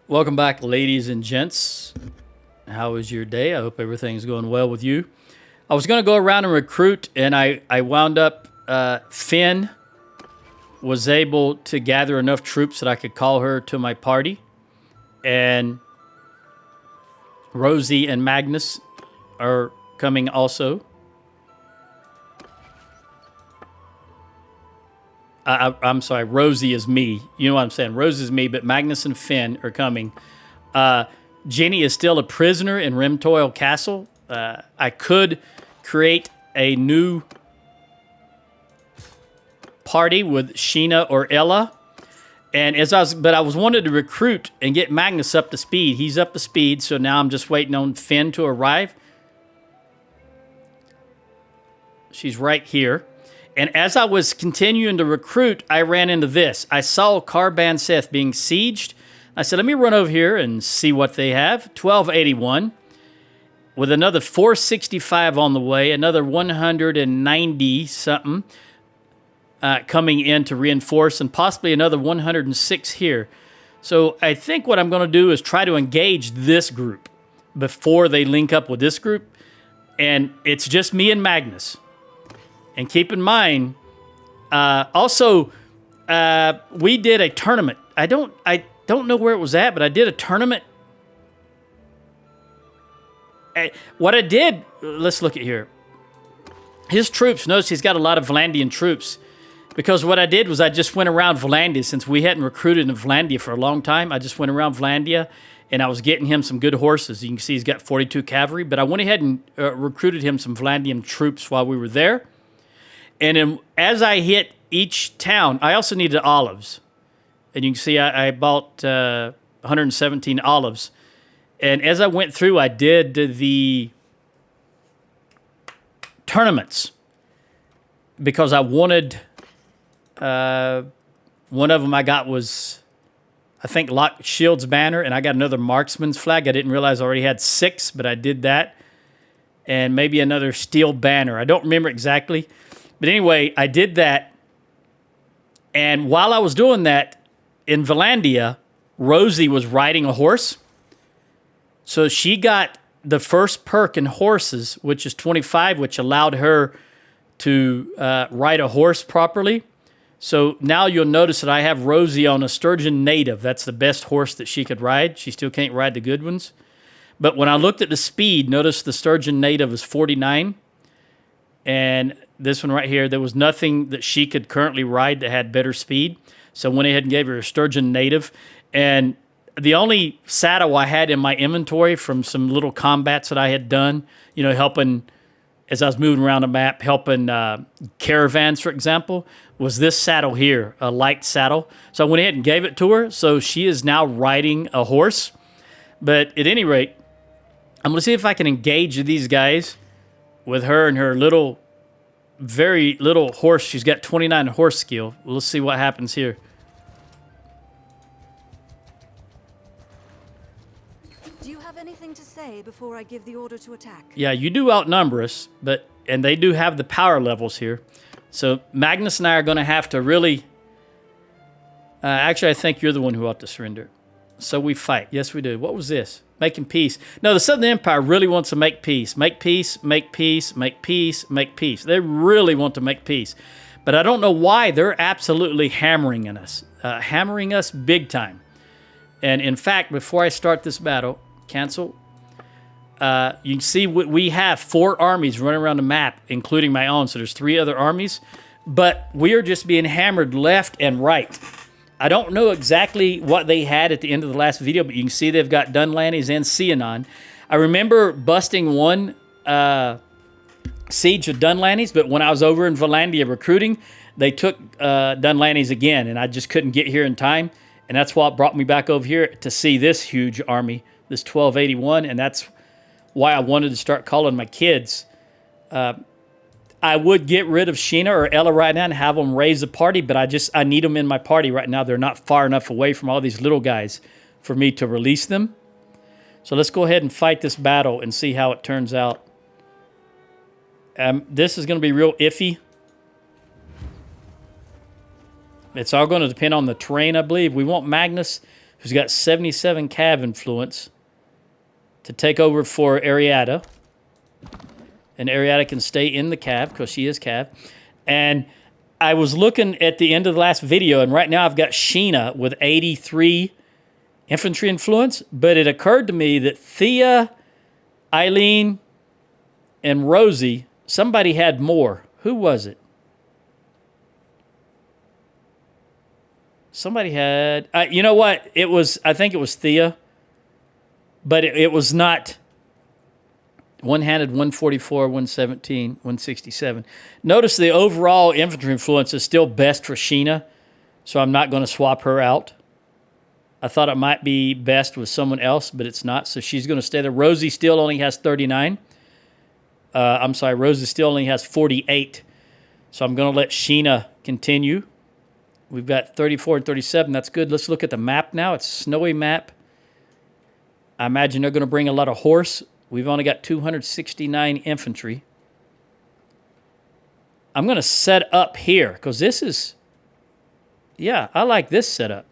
Welcome back, ladies and gents. How was your day? I hope everything's going well with you. I was going to go around and recruit, and I wound up, Finn was able to gather enough troops that I could call her to my party. And Rosie and Magnus are coming also. I'm sorry, Rosie is me. You know what I'm saying? Rosie is me, but Magnus and Finn are coming. Jenny is still a prisoner in Rimtoil Castle. I could create a new party with Sheena or Ella. And I was wanted to recruit and get Magnus up to speed. He's up to speed, so now I'm just waiting on Finn to arrive. She's right here. And as I was continuing to recruit, I ran into this. I saw Carban Seth being sieged. I said, let me run over here and see what they have. 1281 with another 465 on the way, another 190 something coming in to reinforce, and possibly another 106 here. So I think what I'm going to do is try to engage this group before they link up with this group. And it's just me and Magnus. And keep in mind, also, we did a tournament. I don't know where it was at, but I did a tournament. What I did, let's look at here. His troops, notice he's got a lot of Vlandian troops. Because what I did was I just went around Vlandia, since we hadn't recruited in Vlandia for a long time. I just went around Vlandia, and I was getting him some good horses. You can see he's got 42 cavalry, but I went ahead and recruited him some Vlandian troops while we were there. And as I hit each town, I also needed olives. And you can see I bought 117 olives. And as I went through, I did the tournaments because I wanted, one of them I got was, I think, Lock Shield's banner, and I got another marksman's flag. I didn't realize I already had 6, but I did that. And maybe another steel banner. I don't remember exactly. But anyway, I did that, and while I was doing that, in Valandia, Rosie was riding a horse. So she got the first perk in horses, which is 25, which allowed her to ride a horse properly. So now you'll notice that I have Rosie on a Sturgian native. That's the best horse that she could ride. She still can't ride the good ones. But when I looked at the speed, notice the Sturgian native is 49. And this one right here, there was nothing that she could currently ride that had better speed. So I went ahead and gave her a Sturgian native. And the only saddle I had in my inventory from some little combats that I had done, you know, helping, as I was moving around the map, helping caravans, for example, was this saddle here, a light saddle. So I went ahead and gave it to her. So she is now riding a horse. But at any rate, I'm going to see if I can engage these guys with her and her little, very little horse. She's got 29 horse skill. Let's see what happens here. Do you have anything to say before I give the order to attack? Yeah, you do outnumber us, and they do have the power levels here. So Magnus and I are going to have to really... actually, I think you're the one who ought to surrender. So we fight. Yes, we do. What was this? Making peace. No, the Southern Empire really wants to make peace. Make peace, make peace, make peace, make peace. They really want to make peace. But I don't know why. They're absolutely hammering us big time. And in fact, before I start this battle, cancel. You can see we have 4 armies running around the map, including my own. So there's 3 other armies. But we are just being hammered left and right. I don't know exactly what they had at the end of the last video, but you can see they've got Dunlannies and Seanon. I remember busting one siege of Dunlannies, but when I was over in Valandia recruiting, they took Dunlannies again, and I just couldn't get here in time. And that's what brought me back over here to see this huge army, this 1281, and that's why I wanted to start calling my kids. I would get rid of Sheena or Ella right now and have them raise a party, but I need them in my party right now. They're not far enough away from all these little guys for me to release them. So let's go ahead and fight this battle and see how it turns out. This is going to be real iffy. It's all going to depend on the terrain, I believe. We want Magnus, who's got 77 Cav influence, to take over for Ariada. And Ariada can stay in the Cav because she is Cav. And I was looking at the end of the last video, and right now I've got Sheena with 83 infantry influence. But it occurred to me that Thea, Eileen, and Rosie, somebody had more. Who was it? Somebody had... you know what? I think it was Thea. But it was not... One-handed, 144, 117, 167. Notice the overall infantry influence is still best for Sheena, so I'm not going to swap her out. I thought it might be best with someone else, but it's not, so she's going to stay there. Rosie still only has 39. I'm sorry, Rosie still only has 48. So I'm going to let Sheena continue. We've got 34 and 37. That's good. Let's look at the map now. It's a snowy map. I imagine they're going to bring a lot of horse. We've only got 269 infantry. I'm going to set up here because this is... Yeah, I like this setup.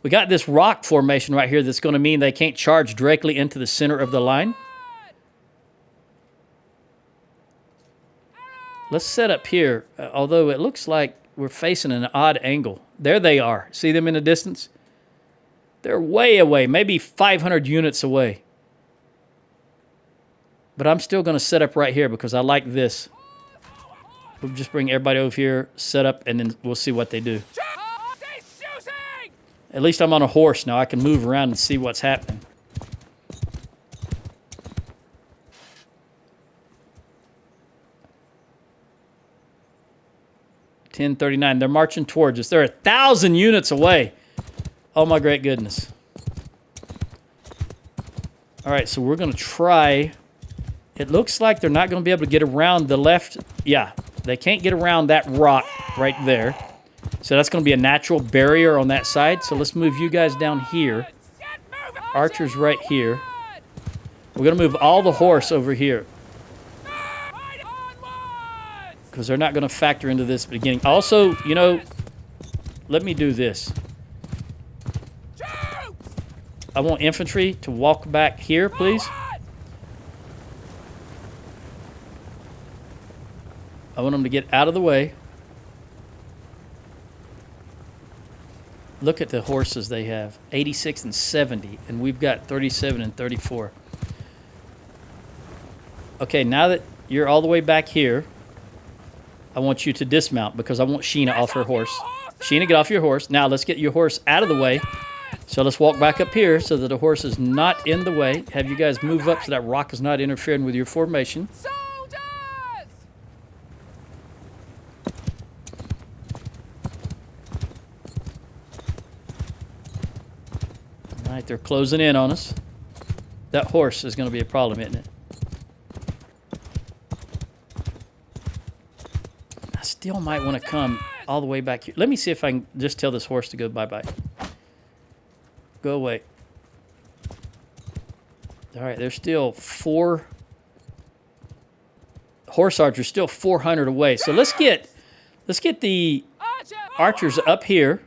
We got this rock formation right here that's going to mean they can't charge directly into the center of the line. Let's set up here, although it looks like we're facing an odd angle. There they are. See them in the distance? They're way away, maybe 500 units away. But I'm still going to set up right here because I like this. We'll just bring everybody over here, set up, and then we'll see what they do. At least I'm on a horse now. I can move around and see what's happening. .1039. They're marching towards us. They're 1,000 units away. Oh, my great goodness. All right, so we're going to try... It looks like they're not going to be able to get around the left. Yeah, they can't get around that rock right there. So that's going to be a natural barrier on that side. So let's move you guys down here. Archers right here. We're going to move all the horse over here. Because they're not going to factor into this beginning. Also, you know, let me do this. I want infantry to walk back here, please. I want them to get out of the way. Look at the horses they have. 86 and 70. And we've got 37 and 34. Okay, now that you're all the way back here, I want you to dismount because I want Sheena off her horse. Sheena, get off your horse. Now let's get your horse out of the way. So let's walk back up here so that the horse is not in the way. Have you guys move up so that rock is not interfering with your formation. All right, they're closing in on us. That horse is going to be a problem, isn't it? I still might want to come all the way back here. Let me see if I can just tell this horse to go bye-bye. Go away. All right, there's still 4 horse archers, still 400 away. So let's get the archers up here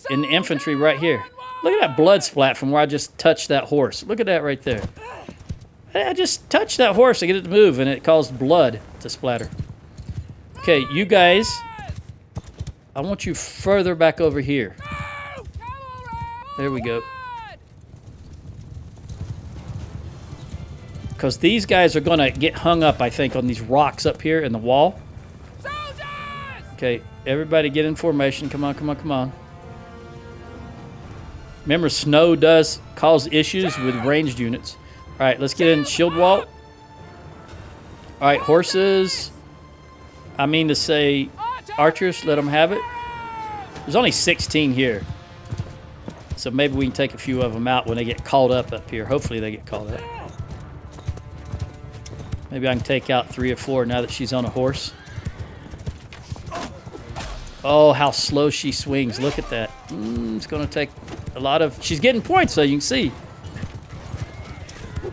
and the infantry right here. Look at that blood splat from where I just touched that horse. Look at that right there. I just touched that horse to get it to move, and it caused blood to splatter. Okay, you guys, I want you further back over here. There we go. Because these guys are going to get hung up, I think, on these rocks up here in the wall. Okay, everybody get in formation. Come on, come on, come on. Remember, snow does cause issues with ranged units. All right, let's get in shield wall. All right, horses. I mean to say archers, let them have it. There's only 16 here. So maybe we can take a few of them out when they get called up here. Hopefully they get called up. Maybe I can take out 3 or 4 now that she's on a horse. Oh, how slow she swings. Look at that. It's going to take a lot of... She's getting points, so you can see.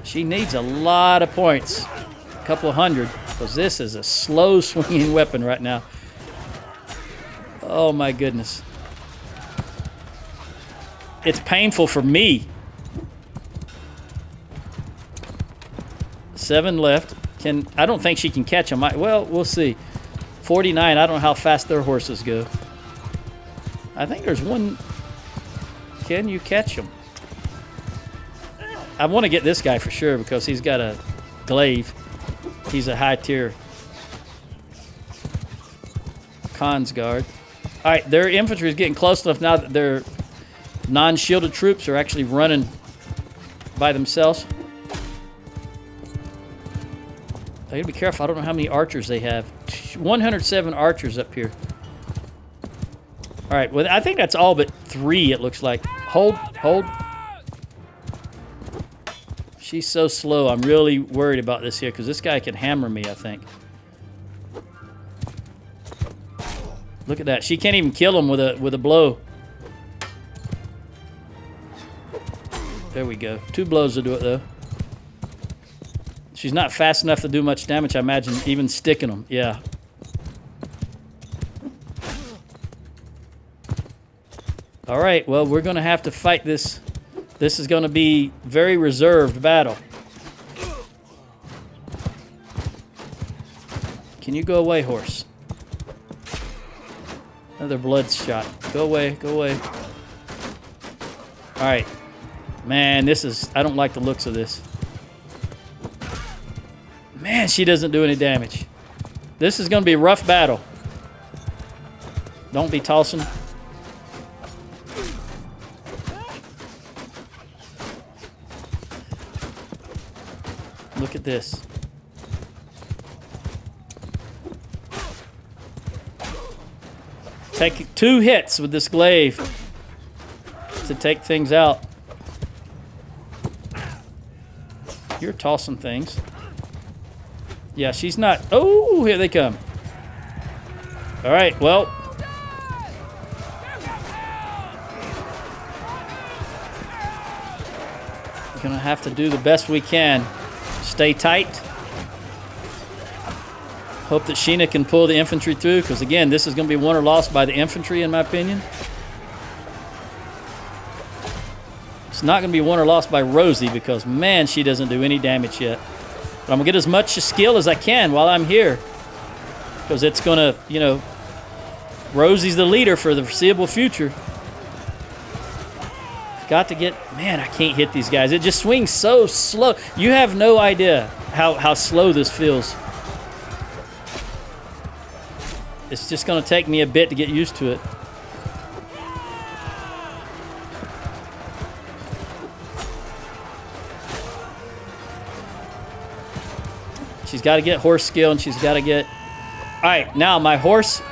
She needs a lot of points. A couple of hundred. Because this is a slow swinging weapon right now. Oh, my goodness. it's painful for me. 7 left. I don't think she can catch them. Well, we'll see. 49. I don't know how fast their horses go. I think there's one. Can you catch them? I want to get this guy for sure because he's got a glaive. He's a high tier. Khan's guard. All right, their infantry is getting close enough now that their non-shielded troops are actually running by themselves. I gotta be careful. I don't know how many archers they have. 107 archers up here. All right, well, I think that's all but 3, it looks like. Hold. She's so slow. I'm really worried about this here because this guy can hammer me, I think. Look at that. She can't even kill him with a blow. There we go. 2 blows to do it, though. She's not fast enough to do much damage, I imagine, even sticking them. Yeah. All right, well, we're going to have to fight this. This is going to be very reserved battle. Can you go away, horse? Another blood shot. Go away, go away. All right. Man, this is... I don't like the looks of this. Man, she doesn't do any damage. This is going to be a rough battle. Don't be tossing. Look at this. Take 2 hits with this glaive to take things out. You're tossing things. Yeah, she's not. Oh, here they come. All right, well. We're going to have to do the best we can. Stay tight. Hope that Sheena can pull the infantry through, because, again, this is going to be won or lost by the infantry, in my opinion. It's not going to be won or lost by Rosie, because, man, she doesn't do any damage yet. But I'm going to get as much skill as I can while I'm here, because it's going to, you know, Rosie's the leader for the foreseeable future. Got to get... Man, I can't hit these guys. It just swings so slow. You have no idea how slow this feels. It's just going to take me a bit to get used to it. She's got to get horse skill, and she's got to get... All right, now my horse...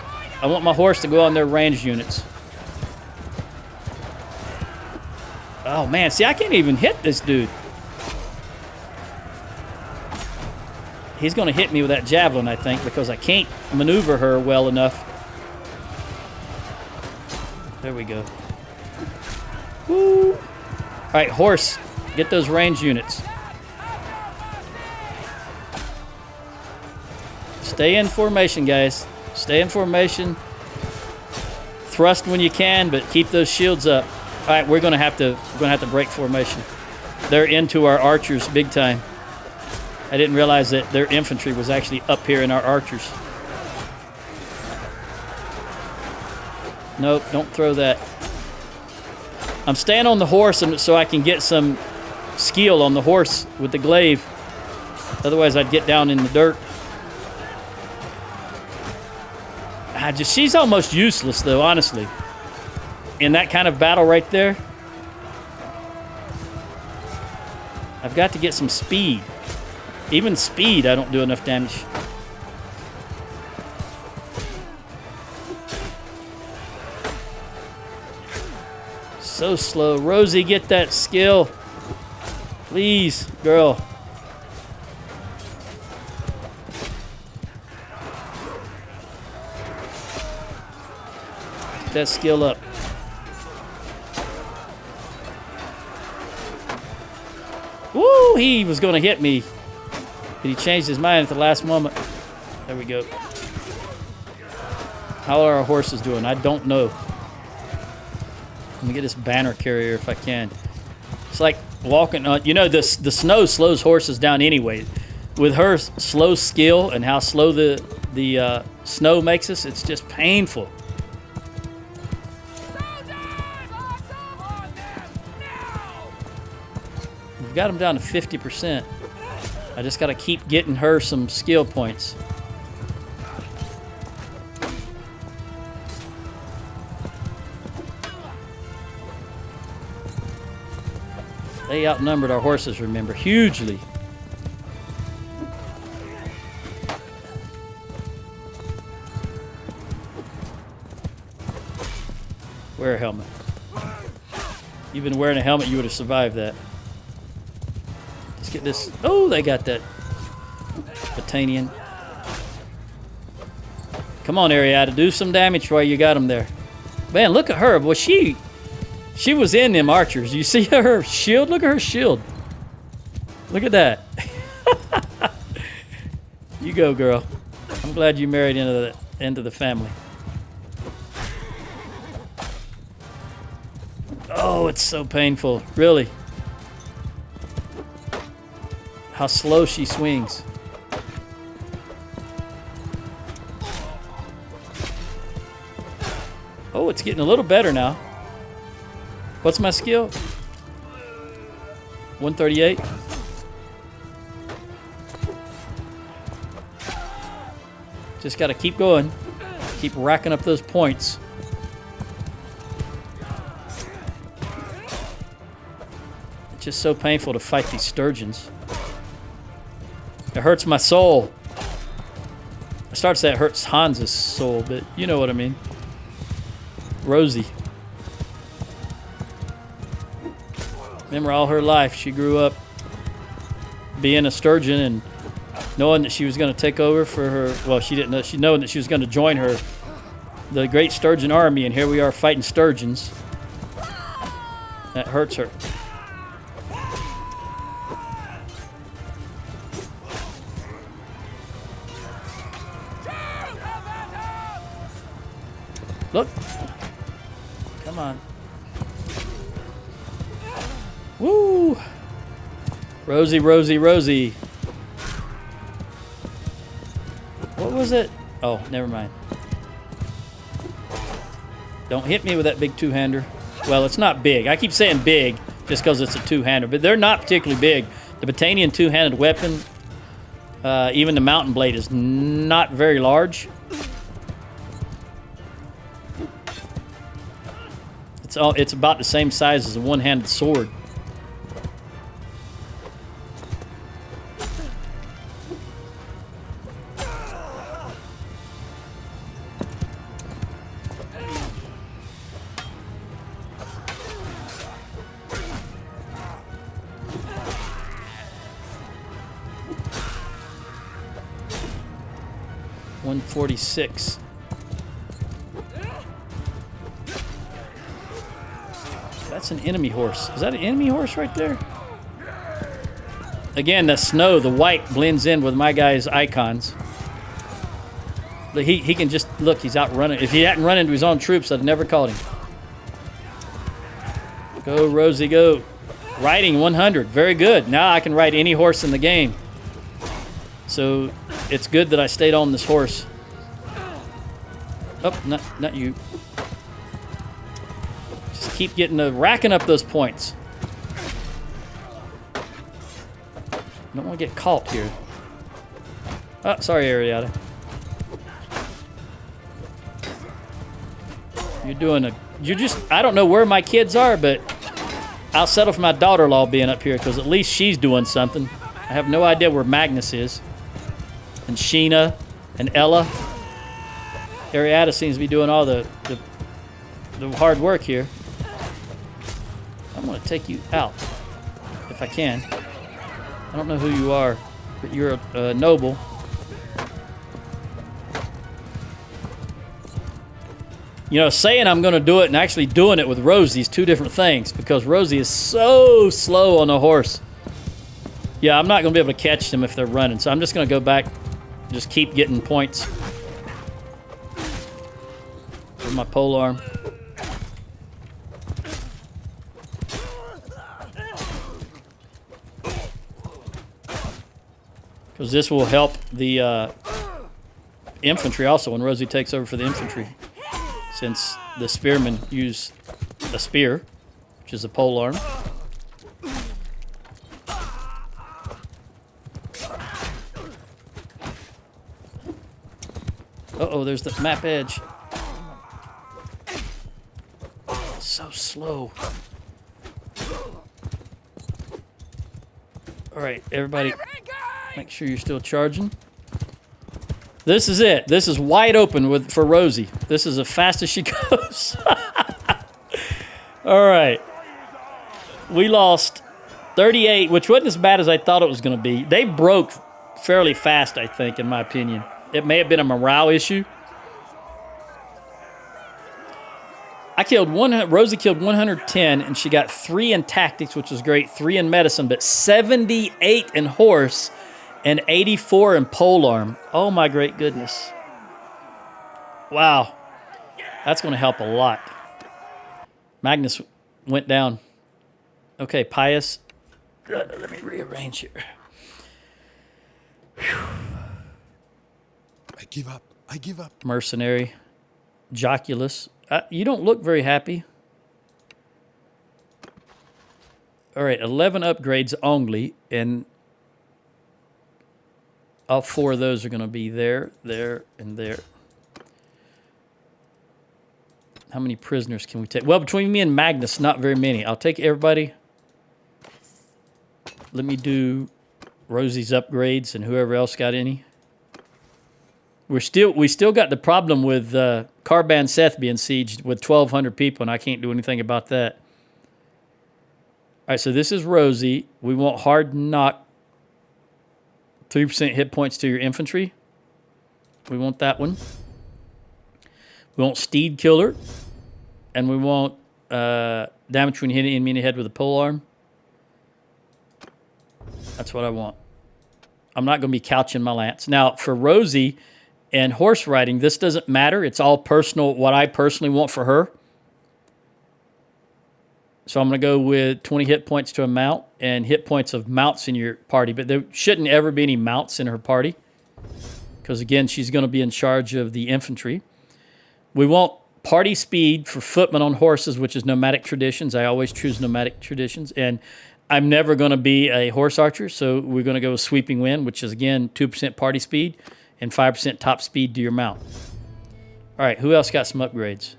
I want my horse to go on their ranged units. Oh, man. See, I can't even hit this dude. He's going to hit me with that javelin, I think, because I can't maneuver her well enough. There we go. Woo! All right, horse. Get those ranged units. Stay in formation, guys. Stay in formation. Thrust when you can, but keep those shields up. All right, we're gonna have to break formation. They're into our archers big time. I didn't realize that their infantry was actually up here in our archers. Nope, don't throw that. I'm staying on the horse so I can get some skill on the horse with the glaive. Otherwise, I'd get down in the dirt. She's almost useless, though, honestly. In that kind of battle right there, I've got to get some speed. Even speed, I don't do enough damage. So slow. Rosie, get that skill. Please, girl. Get that skill up. Woo! He was going to hit me. But he changed his mind at the last moment. There we go. How are our horses doing? I don't know. Let me get this banner carrier if I can. It's like walking on, you know, the snow slows horses down anyway. With her slow skill and how slow the snow makes us, it's just painful. We've got them down to 50%. I just got to keep getting her some skill points. They outnumbered our horses, remember, hugely. Wear a helmet. You've been wearing a helmet, you would have survived that. Let's get this. Oh, they got that Batanian. Come on, Ariada, do some damage while you got them there. Man, look at her. Boy, she was in them archers. You see her shield? Look at her shield. Look at that. You go, girl. I'm glad you married into the family. Oh, it's so painful. Really. How slow she swings. Oh, it's getting a little better now. What's my skill? 138. Just got to keep going. Keep racking up those points. It's just so painful to fight these sturgeons. It hurts my soul. I started to say it hurts Hans's soul, but you know what I mean. Rosie. Remember, all her life she grew up being a sturgeon and knowing that she was going to take over for her. Well, she didn't know. She knowing that she was going to join the great sturgeon army, and here we are fighting sturgeons. That hurts her. Look. Come on. Woo! Rosie, Rosie, Rosie. What was it? Oh, never mind. Don't hit me with that big two-hander. Well, it's not big. I keep saying big just because it's a two-hander, but they're not particularly big. The Batanian two-handed weapon, even the mountain blade, is not very large. It's about the same size as a one-handed sword. $146. That's an enemy horse. Is that an enemy horse right there? Again, the snow, the white blends in with my guy's icons. He can just, look, he's out running. If he hadn't run into his own troops, I'd never caught him. Go, Rosie, go. Riding 100, very good. Now I can ride any horse in the game. So it's good that I stayed on this horse. Oh, not you. Just keep racking up those points. Don't want to get caught here. Oh, sorry, Ariada. I don't know where my kids are, but I'll settle for my daughter-in-law being up here because at least she's doing something. I have no idea where Magnus is. And Sheena and Ella. Ariada seems to be doing all the hard work here. I'm going to take you out if I can. I don't know who you are, but you're a noble. You know, saying I'm going to do it and actually doing it with Rosie is two different things because Rosie is so slow on a horse. Yeah, I'm not going to be able to catch them if they're running, so I'm just going to go back, just keep getting points with my polearm. Because this will help the infantry also when Rosie takes over for the infantry. Since the spearmen use a spear, which is a pole arm. Uh-oh, there's the map edge. So slow. All right, everybody, make sure you're still charging. This is it. This is wide open for Rosie. This is as fast as she goes. All right. We lost 38, which wasn't as bad as I thought it was going to be. They broke fairly fast, I think, in my opinion. It may have been a morale issue. I killed Rosie killed 110, and she got 3 in tactics, which was great, 3 in medicine, but 78 in horse and 84 in polearm. Oh, my great goodness. Wow. That's going to help a lot. Magnus went down. Okay, Pius. Let me rearrange here. Whew. I give up. I give up. Mercenary. Joculus. You don't look very happy. All right, 11 upgrades only, and all 4 of those are going to be there, there, and there. How many prisoners can we take? Well, between me and Magnus, not very many. I'll take everybody. Let me do Rosie's upgrades and whoever else got any. We still got the problem with Carban Seth being sieged with 1,200 people, and I can't do anything about that. All right, so this is Rosie. We want hard knock. 3% hit points to your infantry. We want that one. We want Steed Killer. And we want damage when you hit an enemy in the head with a polearm. That's what I want. I'm not going to be couching my lance. Now, for Rosie and horse riding, this doesn't matter. It's all personal, what I personally want for her. So I'm going to go with 20 hit points to a mount and hit points of mounts in your party. But there shouldn't ever be any mounts in her party. Because, again, she's going to be in charge of the infantry. We want party speed for footmen on horses, which is nomadic traditions. I always choose nomadic traditions. And I'm never going to be a horse archer, so we're going to go with sweeping wind, which is, again, 2% party speed and 5% top speed to your mount. All right, who else got some upgrades?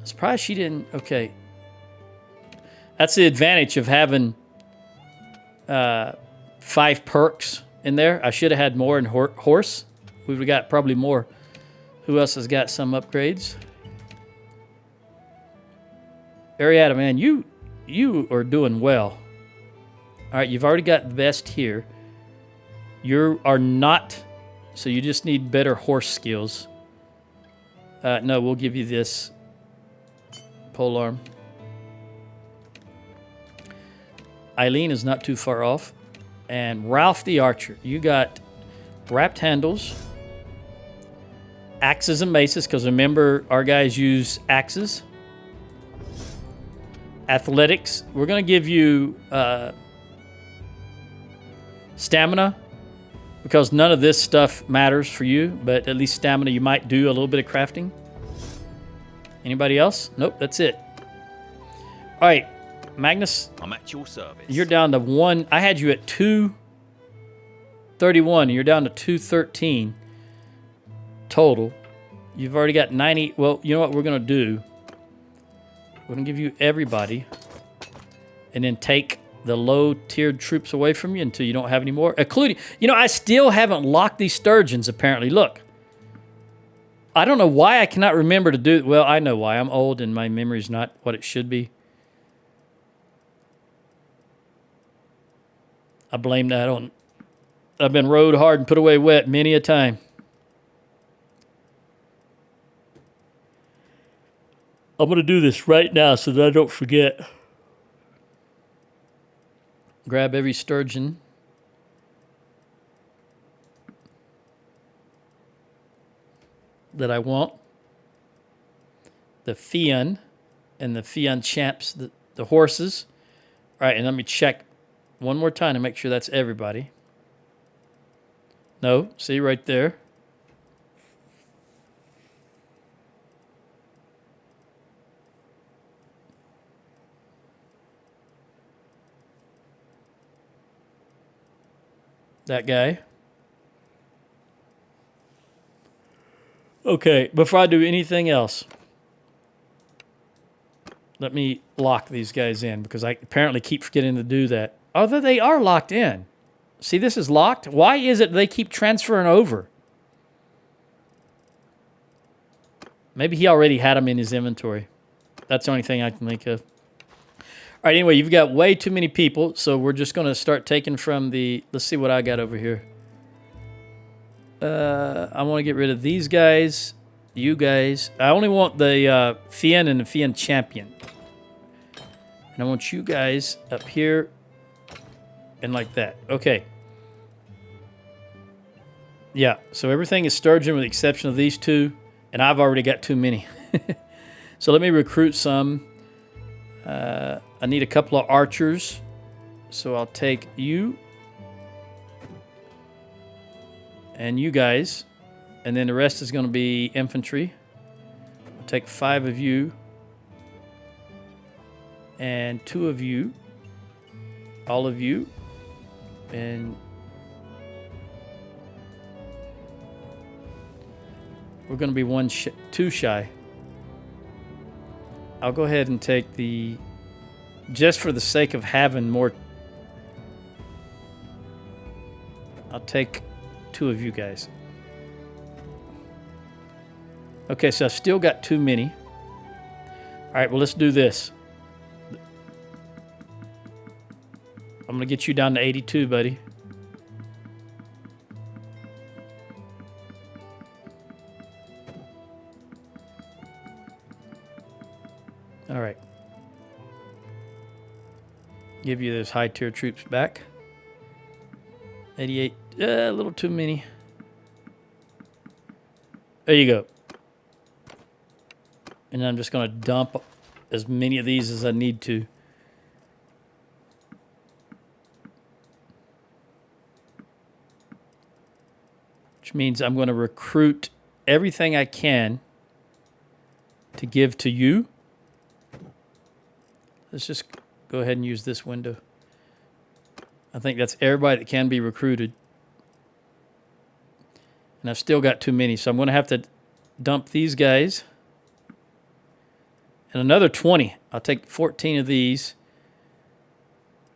Surprised she didn't. Okay. That's the advantage of having 5 perks in there. I should have had more in horse. We would have got probably more. Who else has got some upgrades? Arietta, man, you are doing well. All right, you've already got the best here. You are not, so you just need better horse skills. No, we'll give you this polearm. Eileen is not too far off. And Ralph the Archer, you got wrapped handles, axes and maces, because remember, our guys use axes. Athletics, we're going to give you stamina, because none of this stuff matters for you, but at least stamina, you might do a little bit of crafting. Anybody else? Nope, that's it. All right, Magnus. I'm at your service. You're down to 1. I had you at 231, and you're down to 213 total. You've already got 90. Well, you know what we're going to do? We're going to give you everybody and then take the low-tiered troops away from you until you don't have any more. Including, I still haven't locked these sturgeons, apparently. Look. I don't know why I cannot remember to do... Well, I know why. I'm old and my memory's not what it should be. I blame that on... I've been rode hard and put away wet many a time. I'm going to do this right now so that I don't forget. Grab every sturgeon. That I want. The Fian and the Fian champs, the horses. All right, and let me check one more time to make sure that's everybody. No, see right there. That guy. Okay, before I do anything else, let me lock these guys in because I apparently keep forgetting to do that. Although they are locked in. See, this is locked. Why is it they keep transferring over? Maybe he already had them in his inventory. That's the only thing I can think of. All right, anyway, you've got way too many people, so we're just going to start taking from the... Let's see what I got over here. I want to get rid of these guys, you guys. I only want the Fien and the Fien champion. And I want you guys up here and like that. Okay. Yeah, so everything is Sturgian with the exception of these two, and I've already got too many. So let me recruit some. I need a couple of archers, so I'll take you and you guys, and then the rest is going to be infantry. I'll take 5 of you and 2 of you, all of you, and we're going to be 2 shy. I'll go ahead and take the, just for the sake of having more, I'll take 2 of you guys. Okay, so I've still got too many. All right, well, let's do this. I'm going to get you down to 82, buddy. All right. Give you those high tier troops back. 88. A little too many. There you go. And I'm just going to dump as many of these as I need to. Which means I'm going to recruit everything I can to give to you. Let's just go ahead and use this window. I think that's everybody that can be recruited. And I've still got too many, so I'm going to have to dump these guys. And another 20. I'll take 14 of these.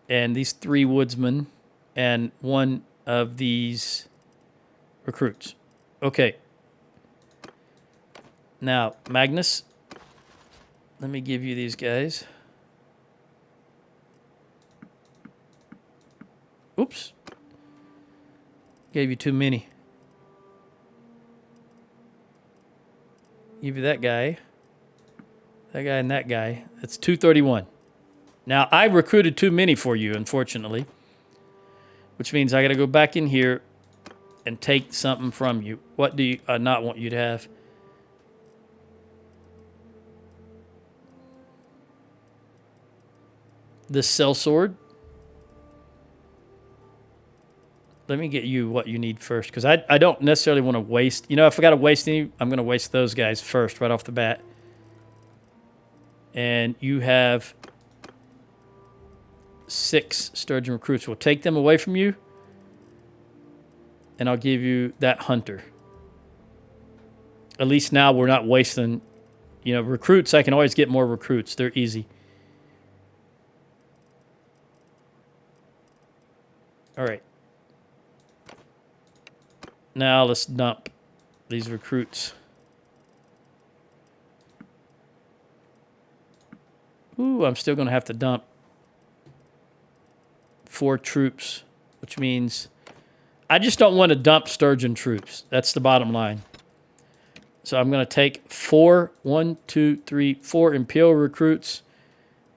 And these 3 woodsmen. And 1 of these recruits. Okay. Now, Magnus. Let me give you these guys. Oops. Gave you too many. Give you that guy, and that guy. That's 231. Now, I recruited too many for you, unfortunately. Which means I got to go back in here and take something from you. What do you not want you to have? This sellsword. Let me get you what you need first, because I don't necessarily want to waste. You know, if I got to waste any, I'm going to waste those guys first, right off the bat. And you have 6 Sturgian recruits. We'll take them away from you, and I'll give you that hunter. At least now we're not wasting, you know, recruits. I can always get more recruits. They're easy. All right. Now let's dump these recruits. Ooh, I'm still going to have to dump 4 troops, which means I just don't want to dump Sturgian troops. That's the bottom line. So I'm going to take 4 Imperial recruits,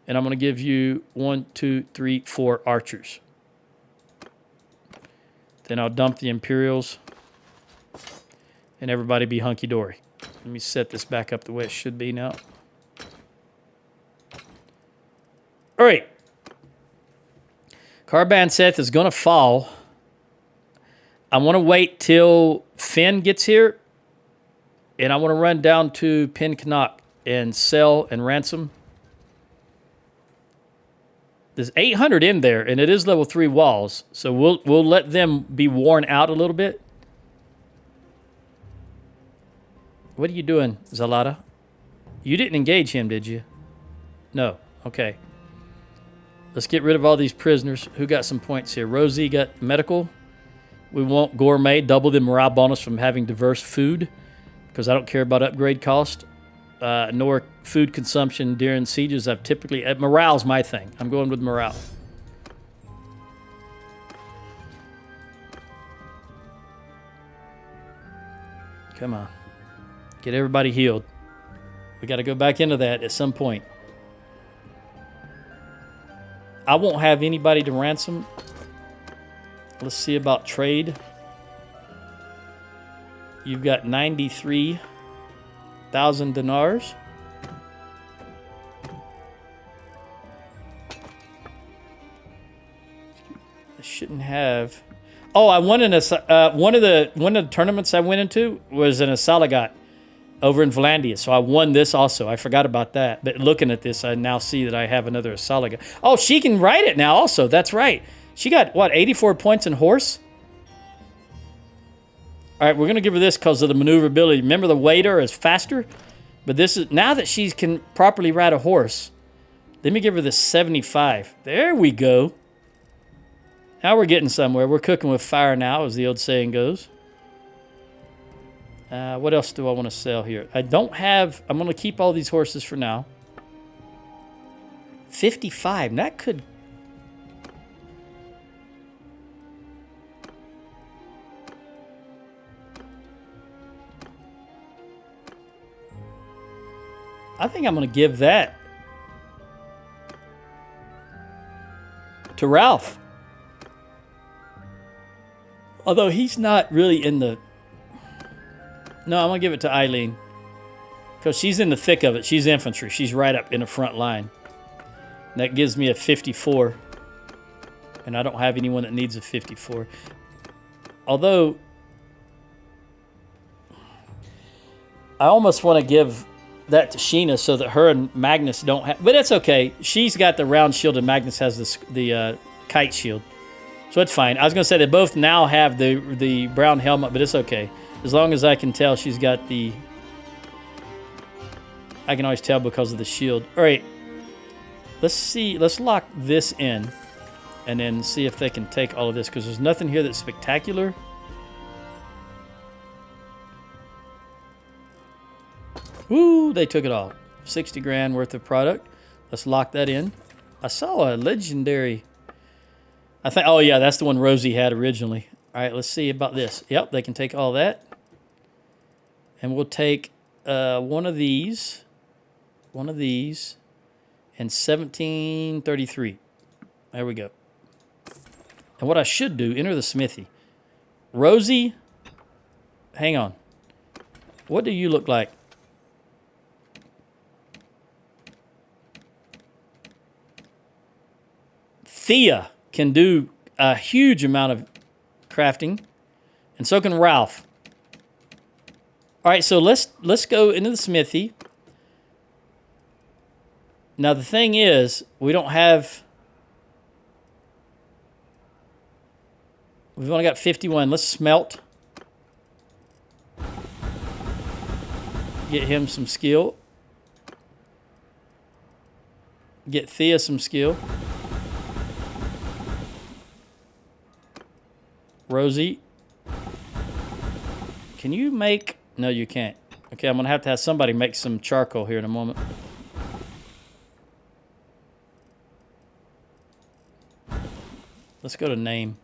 and I'm going to give you 4 archers. Then I'll dump the Imperials. And everybody be hunky-dory. Let me set this back up the way it should be now. All right. Carbon Seth is going to fall. I want to wait till Finn gets here. And I want to run down to Pencanak and sell and ransom. There's 800 in there, and it is level 3 walls. So we'll let them be worn out a little bit. What are you doing, Zalata? You didn't engage him, did you? No. Okay. Let's get rid of all these prisoners. Who got some points here? Rosie got medical. We want gourmet, double the morale bonus from having diverse food, because I don't care about upgrade cost, nor food consumption during sieges. I've typically... morale's my thing. I'm going with morale. Come on. Get everybody healed. We got to go back into that at some point. I won't have anybody to ransom. Let's see about trade. You've got 93,000 dinars. I shouldn't have. Oh, I won in a one of the tournaments I went into was in a Salagat over in Vlandia. So I won this also. I forgot about that. But looking at this, I now see that I have another Salagat. Oh, she can ride it now also. That's right. She got, what, 84 points in horse? All right, we're going to give her this because of the maneuverability. Remember, the waiter is faster? But this is, now that she can properly ride a horse, let me give her this 75. There we go. Now we're getting somewhere. We're cooking with fire now, as the old saying goes. What else do I want to sell here? I don't have... I'm going to keep all these horses for now. 55. That could... I think I'm going to give that to Ralph. Although he's not really in the... No, I'm going to give it to Eileen. Because she's in the thick of it. She's infantry. She's right up in the front line. And that gives me a 54. And I don't have anyone that needs a 54. Although... I almost want to give that to Sheena so that her and Magnus don't have... But it's okay. She's got the round shield and Magnus has the kite shield. So it's fine. I was going to say they both now have the brown helmet, but it's okay. As long as I can tell she's got the... I can always tell because of the shield. All right. Let's see. Let's lock this in and then see if they can take all of this because there's nothing here that's spectacular. Woo, they took it all. 60 grand worth of product. Let's lock that in. I saw a legendary... I think... Oh, yeah, that's the one Rosie had originally. All right, let's see about this. Yep, they can take all that. And we'll take one of these, and 1733. There we go. And what I should do, enter the smithy. Rosie, hang on. What do you look like? Thea can do a huge amount of crafting, and so can Ralph. All right, so let's go into the smithy. Now the thing is, we don't have... We've only got 51. Let's smelt. Get him some skill. Get Thea some skill. Rosie. Can you make... No, you can't. Okay, I'm going to have somebody make some charcoal here in a moment. Let's go to name.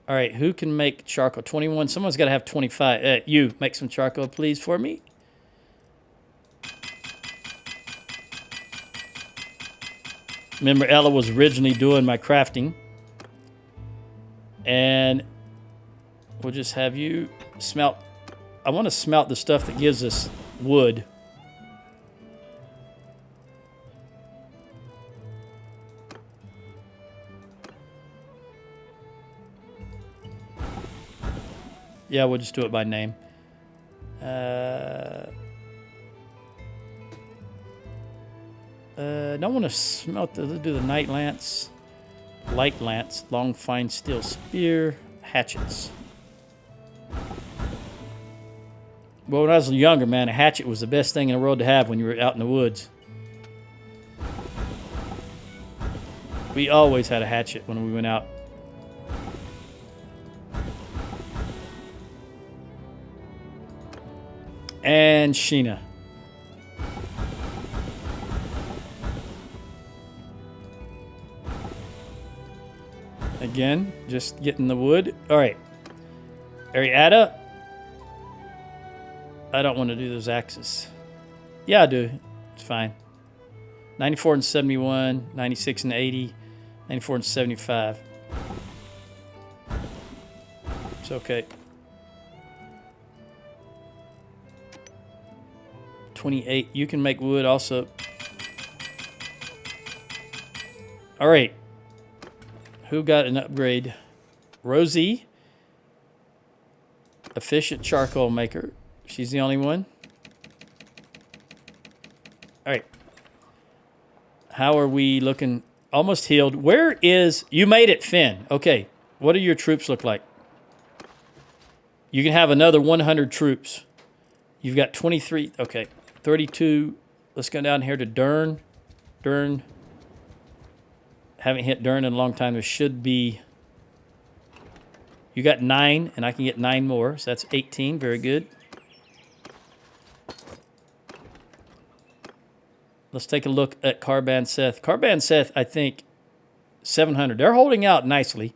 All right, who can make charcoal? 21. Someone's got to have 25. You, make some charcoal, please, for me. Remember, Ella was originally doing my crafting. And we'll just have you smelt. I want to smelt the stuff that gives us wood. Yeah, we'll just do it by name. Don't want to smelt the. Let's do the night lance, light lance, long fine steel spear, hatchets. Well, when I was younger, man, a hatchet was the best thing in the world to have when you were out in the woods. We always had a hatchet when we went out. And Sheena. Again, just getting the wood. All right. Ariada. I don't want to do those axes. Yeah, I do. It's fine. 94 and 71, 96 and 80, 94 and 75. It's okay. 28. You can make wood also. All right. Who got an upgrade? Rosie. Efficient charcoal maker. She's the only one. All right. How are we looking? Almost healed. Where is... You made it, Finn. Okay. What do your troops look like? You can have another 100 troops. You've got 23. Okay. 32. Let's go down here to Dern. Dern. Haven't hit Dern in a long time. There should be... You got 9, and I can get 9 more. So that's 18. Very good. Let's take a look at Carban Seth. Carban Seth, I think, 700. They're holding out nicely.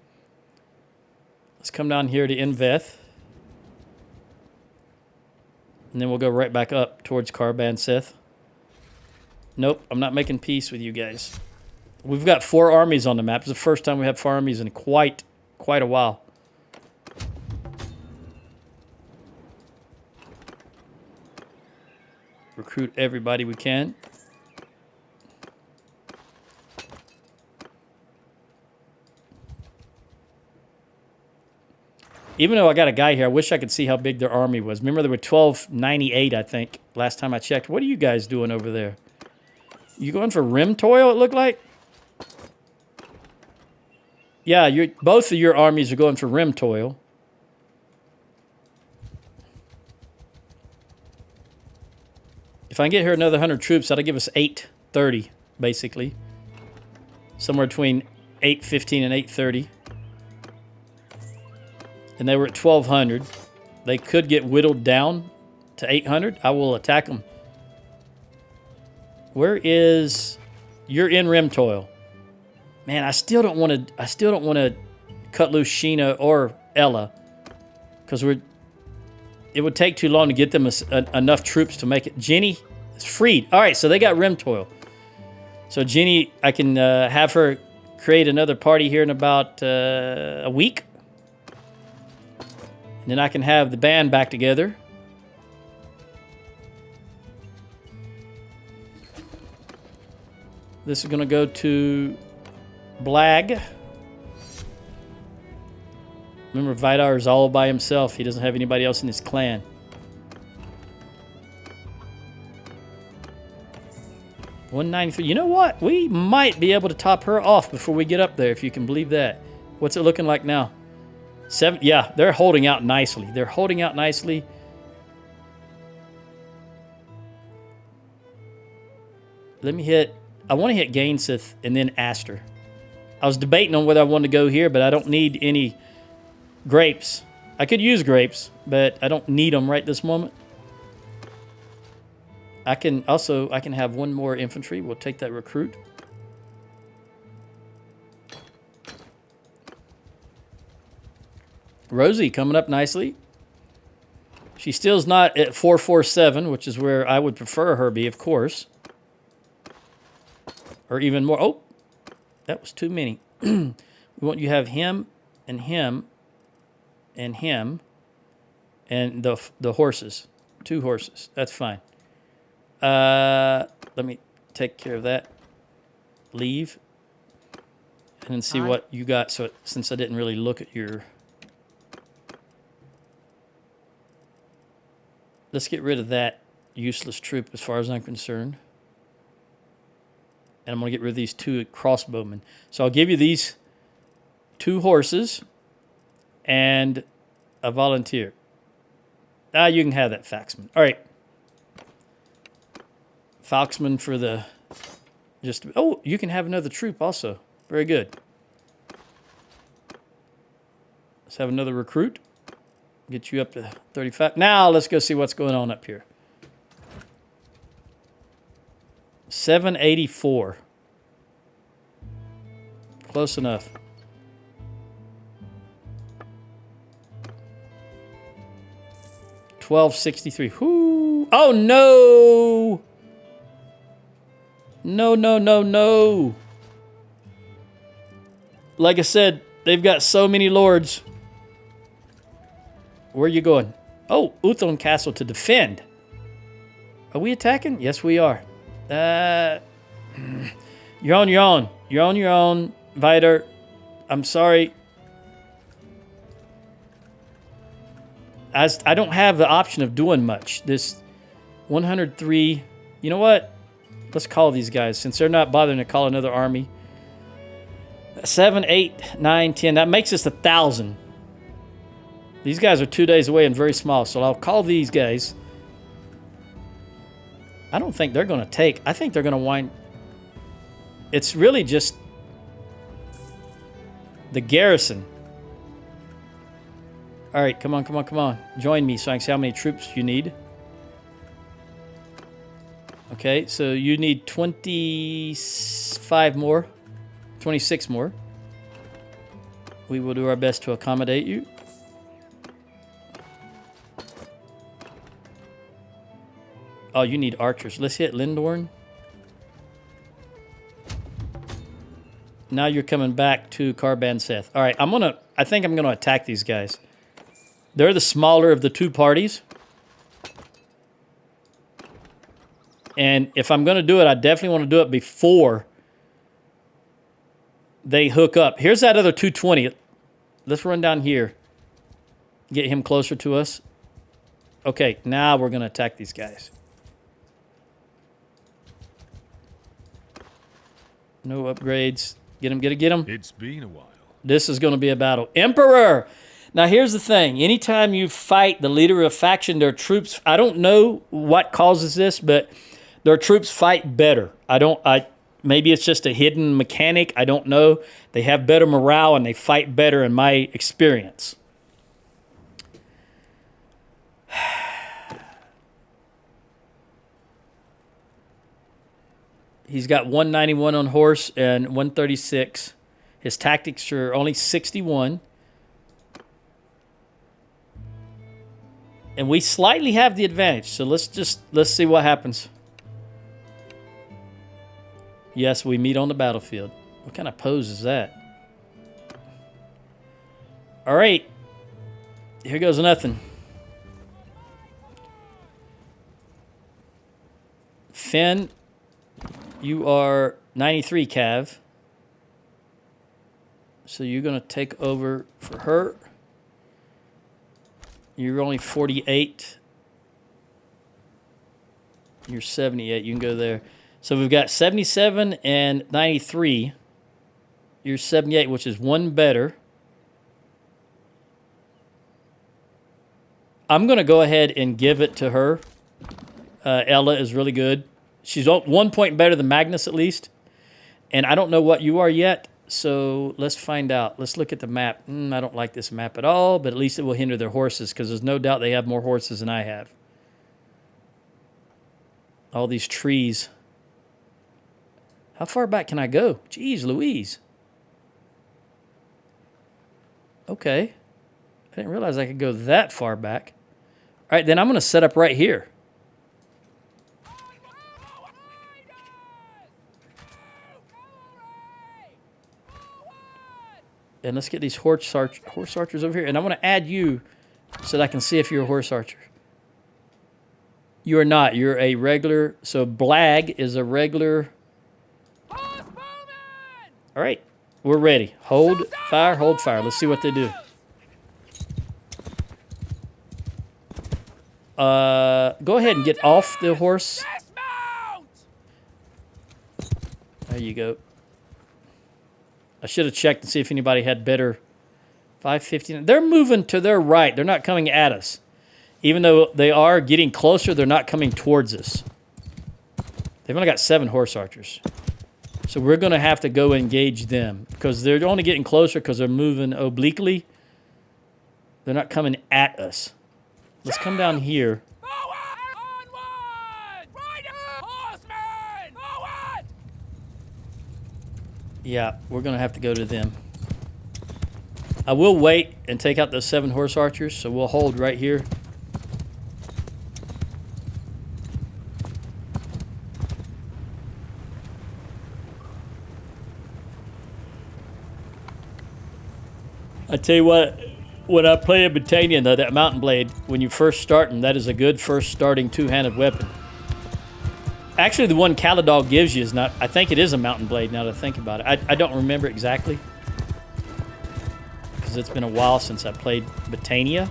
Let's come down here to Inveth. And then we'll go right back up towards Carban Seth. Nope, I'm not making peace with you guys. We've got 4 armies on the map. It's the first time we have 4 armies in quite a while. Recruit everybody we can. Even though I got a guy here, I wish I could see how big their army was. Remember, there were 1298, I think, last time I checked. What are you guys doing over there? You going for rim toil, it looked like? Yeah, both of your armies are going for rim toil. If I can get here another 100 troops, that'll give us 830, basically. Somewhere between 815 and 830. And they were at 1,200. They could get whittled down to 800. I will attack them. Where is... You're in rim toil. Man, I still don't want to cut loose Sheena or Ella. Because it would take too long to get them enough troops to make it. Jenny is freed. All right, so they got rim toil. So Jenny, I can have her create another party here in about a week. And then I can have the band back together. This is going to go to Blag. Remember, Vidar is all by himself. He doesn't have anybody else in his clan. $193. You know what? We might be able to top her off before we get up there, if you can believe that. What's it looking like now? 7. Yeah, they're holding out nicely. They're holding out nicely. Let me hit... I want to hit Gainseth and then Aster. I was debating on whether I wanted to go here, but I don't need any grapes. I could use grapes, but I don't need them right this moment. I can have one more infantry. We'll take that recruit. Rosie coming up nicely. She still's not at 447, which is where I would prefer her be, of course. Or even more. Oh, that was too many. We want you to have him and him and him and the horses. 2 horses. That's fine. Let me take care of that. Leave. And then see what you got. So since I didn't really look at your... Let's get rid of that useless troop as far as I'm concerned. And I'm going to get rid of these 2 crossbowmen. So I'll give you these 2 horses and a volunteer. You can have that Faxman. All right. Falksman for the... Oh, you can have another troop also. Very good. Let's have another recruit. Get you up to 35. Now let's go see what's going on up here. 784. Close enough. $12.63. Whoo! Oh no! No, no, no, no. Like I said, they've got so many lords. Where are you going? Oh, Uthon Castle to defend. Are we attacking? Yes, we are. You're on your own. You're on your own, Vider. I'm sorry. I don't have the option of doing much. This 103... You know what? Let's call these guys, since they're not bothering to call another army. 7, 8, 9, 10. That makes us 1,000. These guys are 2 days away and very small, so I'll call these guys. I don't think they're going to take. I think they're going to wind... It's really just the garrison. All right, come on, come on, come on. Join me so I can see how many troops you need. Okay, so you need 25 more. 26 more. We will do our best to accommodate you. Oh, you need archers. Let's hit Lindorn. Now you're coming back to Carbanseth. All right, I think I'm gonna attack these guys. They're the smaller of the 2 parties. And if I'm going to do it, I definitely want to do it before they hook up. Here's that other 220. Let's run down here. Get him closer to us. Okay, now we're going to attack these guys. No upgrades. Get him, get him, get him. It's been a while. This is going to be a battle. Emperor! Now, here's the thing. Anytime you fight the leader of a faction, their troops... I don't know what causes this, but... Their troops fight better. Maybe it's just a hidden mechanic. I don't know. They have better morale and they fight better in my experience. He's got 191 on horse and 136. His tactics are only 61. And we slightly have the advantage. So let's see what happens. Yes, we meet on the battlefield. What kind of pose is that? All right. Here goes nothing. Finn, you are 93 cav. So you're going to take over for her. You're only 48. You're 78. You can go there. So we've got 77 and 93. You're 78, which is 1 better. I'm going to go ahead and give it to her. Ella is really good. She's 1 point better than Magnus, at least. And I don't know what you are yet, so let's find out. Let's look at the map. I don't like this map at all, but at least it will hinder their horses, because there's no doubt they have more horses than I have. All these trees. How far back can I go? Jeez Louise. Okay. I didn't realize I could go that far back. All right, then I'm going to set up right here. And let's get these horse archers over here. And I want to add you so that I can see if you're a horse archer. You are not. You're a regular. So Blag is a regular. All right. We're ready. Hold fire, hold fire. Let's see what they do. Go ahead and get off the horse. There you go. I should have checked to see if anybody had better 559. They're moving to their right. They're not coming at us. Even though they are getting closer, they're not coming towards us. They've only got 7 horse archers. So we're going to have to go engage them because they're only getting closer because they're moving obliquely. They're not coming at us. Let's come down here. Yeah, we're going to have to go to them. I will wait and take out those 7 horse archers, so we'll hold right here. I tell you what, when I play a Battanian, though, that mountain blade, when you first start them, that is a good first starting two-handed weapon. Actually, the one Calradia gives you is not... I think it is a mountain blade now that I think about it. I don't remember exactly. Because it's been a while since I played Battania.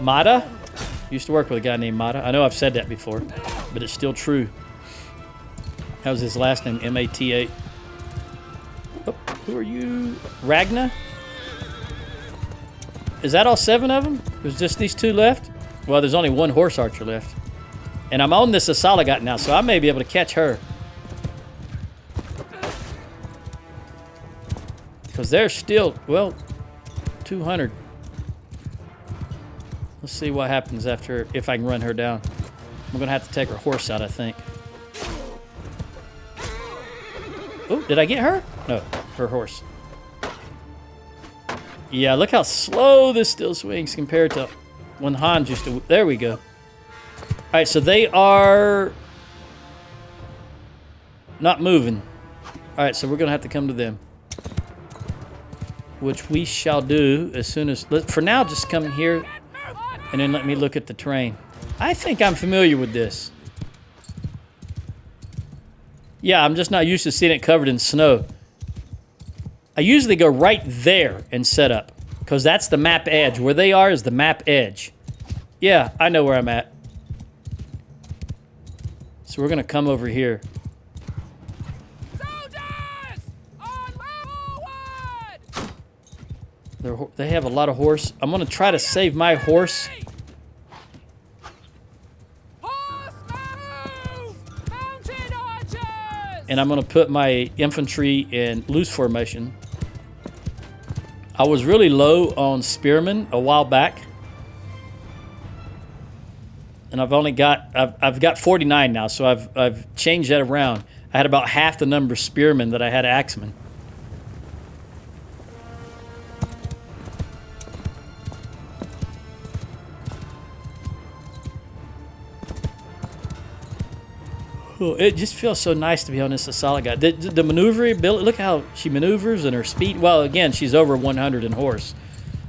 Mata? Used to work with a guy named Mata. I know I've said that before, but it's still true. That was his last name, M-A-T-A. Oh, who are you? Ragna? Is that all 7 of them? There's just these 2 left? Well, there's only 1 horse archer left. And I'm on this Asalagat now, so I may be able to catch her. Because they're still, well, 200. Let's see what happens after, if I can run her down. I'm going to have to take her horse out, I think. Oh, did I get her? No, her horse. Yeah, look how slow this still swings compared to when Hans used to... There we go. All right, so they are not moving. All right, so we're going to have to come to them. Which we shall do as soon as... For now, just come here and then let me look at the terrain. I think I'm familiar with this. Yeah, I'm just not used to seeing it covered in snow. I usually go right there and set up because that's the map edge. Where they are is the map edge. Yeah, I know where I'm at. So we're going to come over here. They have a lot of horse. I'm going to try to save my horse. And I'm going to put my infantry in loose formation. I was really low on spearmen a while back. And I've only got, I've got 49 now, so I've changed that around. I had about half the number of spearmen that I had axemen. Oh, it just feels so nice to be on this Asalagat. The maneuverability, look how she maneuvers and her speed. Well, again, she's over 100 in horse.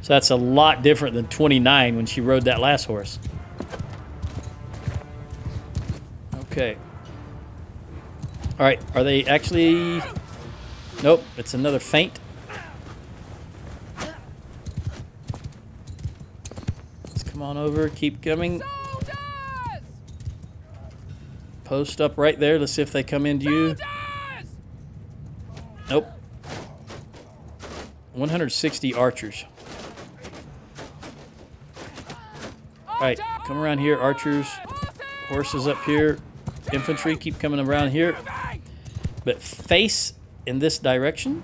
So that's a lot different than 29 when she rode that last horse. Okay. All right, are they actually... Nope, it's another feint. Let's come on over, keep coming. Post up right there. Let's see if they come into you. Nope. 160 archers. All right, come around here, archers. Horses up here. Infantry, keep coming around here. But face in this direction.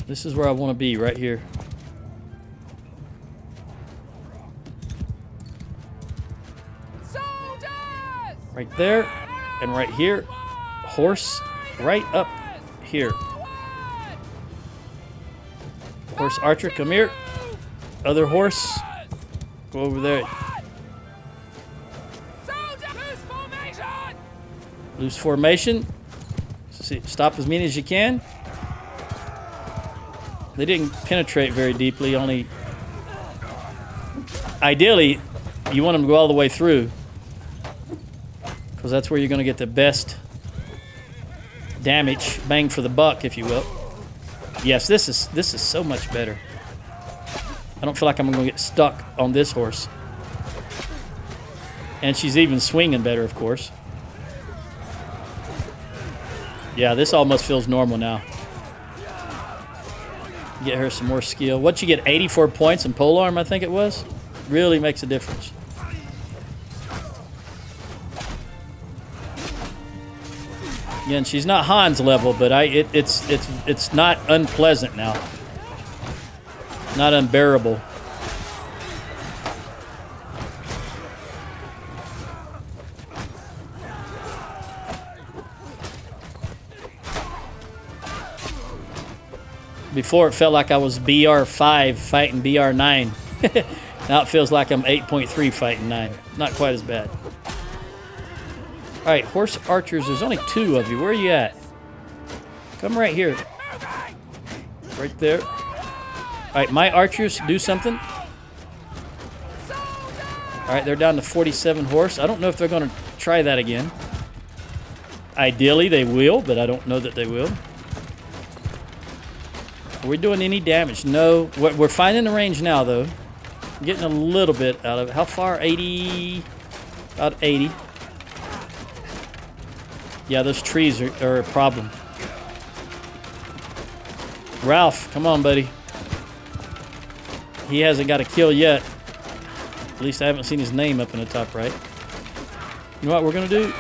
This is where I want to be, right here. Right there, and right here. Horse, right up here. Horse archer, come here. Other horse, go over there. Loose formation. See, stop as many as you can. They didn't penetrate very deeply, only... Ideally, you want them to go all the way through. Because that's where you're going to get the best damage, bang for the buck, if you will. Yes, this is so much better. I don't feel like I'm going to get stuck on this horse. And she's even swinging better, of course. Yeah, this almost feels normal now. Get her some more skill. What you get, 84 points in polearm, I think it was? Really makes a difference. Again, she's not Han's level, but it's not unpleasant now. Not unbearable. Before it felt like I was BR5 fighting BR9. Now it feels like I'm 8.3 fighting 9. Not quite as bad. All right, horse archers, there's only 2 of you. Where are you at? Come right here. Right there. All right, my archers, do something. All right, they're down to 47 horse. I don't know if they're going to try that again. Ideally, they will, but I don't know that they will. Are we doing any damage? No. We're finding the range now, though. Getting a little bit out of it. How far? 80? About 80. Yeah, those trees are a problem. Ralph, come on, buddy. He hasn't got a kill yet. At least I haven't seen his name up in the top right. You know what we're going to do?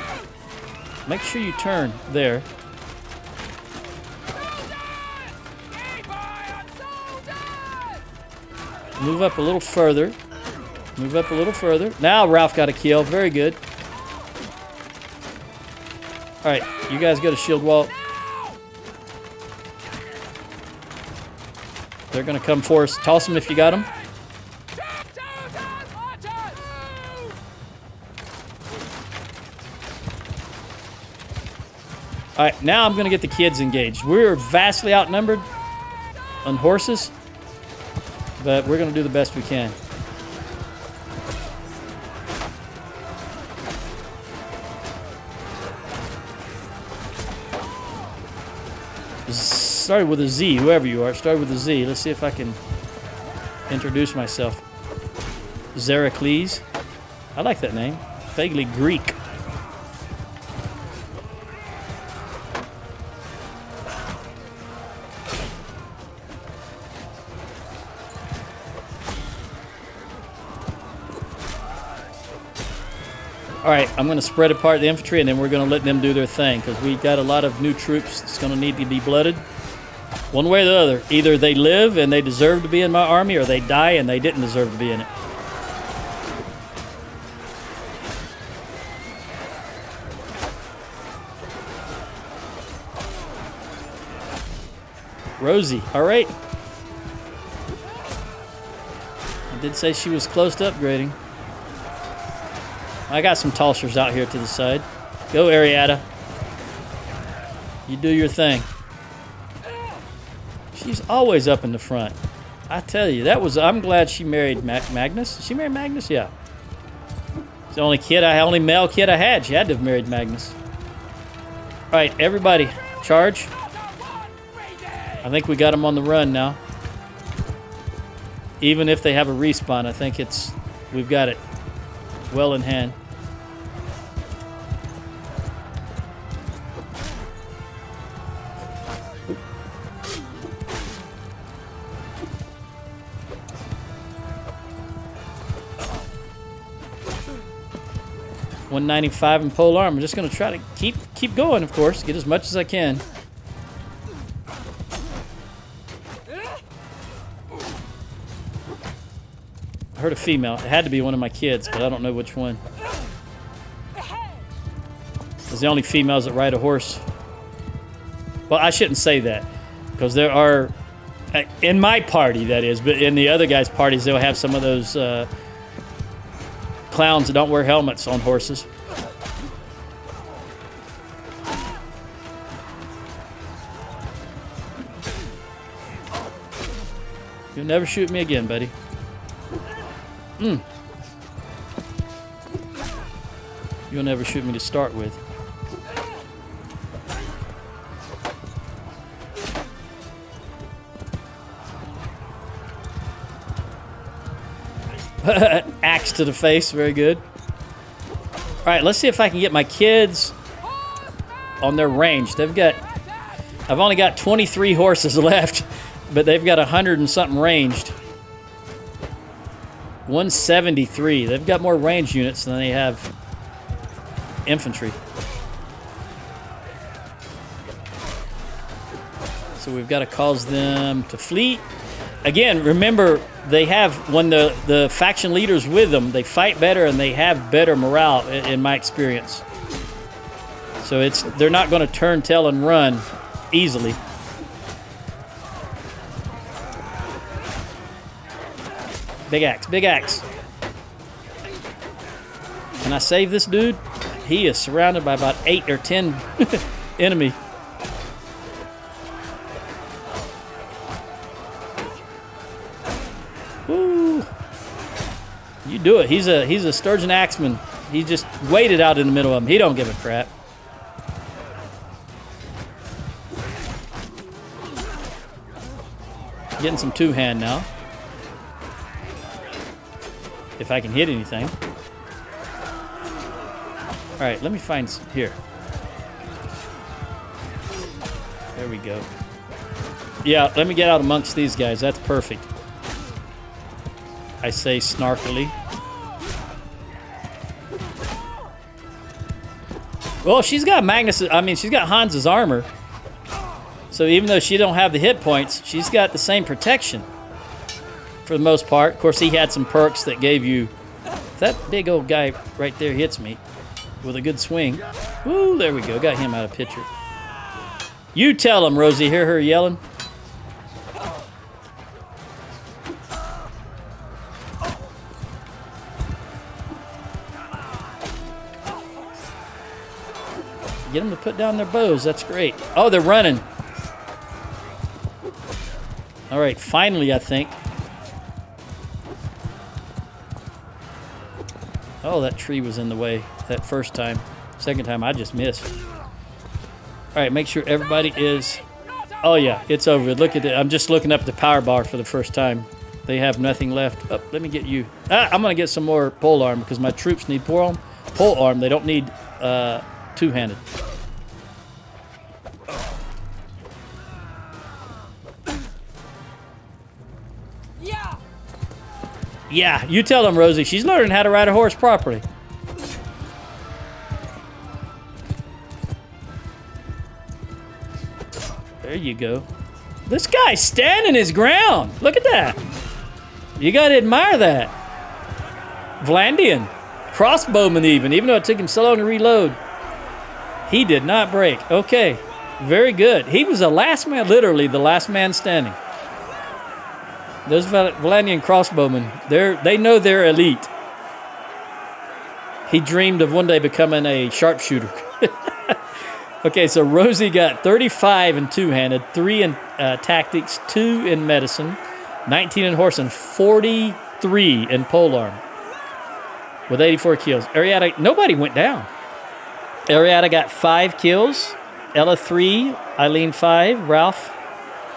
Make sure you turn there. Move up a little further. Move up a little further. Now Ralph got a kill. Very good. All right, you guys go to shield wall. They're going to come for us. Toss them if you got them. All right, now I'm going to get the kids engaged. We're vastly outnumbered on horses, but we're going to do the best we can. Started with a Z, whoever you are. Started with a Z. Let's see if I can introduce myself. Zeracles. I like that name. Vaguely Greek. All right, I'm going to spread apart the infantry, and then we're going to let them do their thing, because we got a lot of new troops that's going to need to be blooded. One way or the other. Either they live and they deserve to be in my army, or they die and they didn't deserve to be in it. Rosie, all right. I did say she was close to upgrading. I got some tossers out here to the side. Go, Arietta. You do your thing. She's always up in the front. I tell you, I'm glad she married Magnus. Did she marry Magnus? Yeah. It's the only male kid I had. She had to have married Magnus. All right, everybody, charge. I think we got them on the run now. Even if they have a respawn, I think we've got it well in hand. $195 in pole arm. I'm just going to try to keep going, of course. Get as much as I can. I heard a female. It had to be one of my kids, but I don't know which one. It's the only females that ride a horse. Well, I shouldn't say that, because there are, in my party, that is, but in the other guys' parties, they'll have some of those clowns that don't wear helmets on horses. You'll never shoot me again, buddy. You'll never shoot me to start with. Axe to the face. Very good. All right, let's see if I can get my kids on their range. I've only got 23 horses left, but they've got 100 and something ranged. 173. They've got more ranged units than they have infantry. So we've got to cause them to flee. Again, remember, they have, when the faction leader's with them, they fight better and they have better morale, in my experience. So they're not going to turn tail and run easily. Big axe, big axe. Can I save this dude? He is surrounded by about 8 or 10 enemy. Woo. You do it. He's a Sturgian axeman. He just waited out in the middle of them. He don't give a crap. Getting some two-hand now. If I can hit anything. All right, let me find here. There we go. Yeah, let me get out amongst these guys. That's perfect. I say snarkily. Well, she's got she's got Hans's armor. So even though she don't have the hit points, she's got the same protection for the most part. Of course, he had some perks that gave you... If that big old guy right there hits me with a good swing. Woo, there we go. Got him out of picture. You tell him, Rosie. Hear her yelling? Get them to put down their bows. That's great. Oh, they're running. All right, finally, I think. Oh, that tree was in the way that first time. Second time, I just missed. All right, make sure everybody is... Oh, yeah, it's over. Look at it. I'm just looking up the power bar for the first time. They have nothing left. Oh, let me get you. I'm going to get some more pole arm because my troops need pole arm. They don't need two-handed. Yeah, you tell them, Rosie. She's learning how to ride a horse properly. There you go. This guy's standing his ground. Look at that. You got to admire that. Vlandian. Crossbowman even though it took him so long to reload. He did not break. Okay, very good. He was the last man, literally the last man standing. Those Vlandian crossbowmen, they know they're elite. He dreamed of one day becoming a sharpshooter. Okay, so Rosie got 35 in two-handed, 3 in tactics, 2 in medicine, 19 in horse, and 43 in polearm with 84 kills. Ariada, nobody went down. Ariada got 5 kills, Ella 3, Eileen 5, Ralph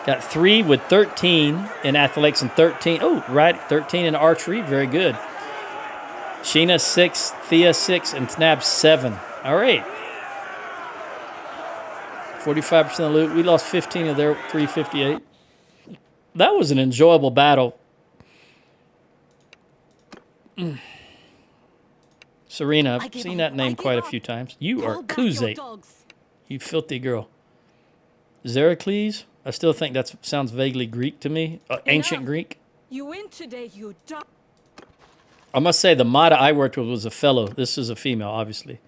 got 3 with 13 in athletics and 13. Oh, right, 13 in archery. Very good. Sheena 6, Thea 6, and Snab 7. All right. 45% of the loot. We lost 15 of their 358. That was an enjoyable battle. Serena, I've seen that name quite a few times. You are Kuzate. You filthy girl. Zeracles? I still think that sounds vaguely Greek to me. Ancient Greek. You win today, you dog. I must say, the Mata I worked with was a fellow. This is a female, obviously.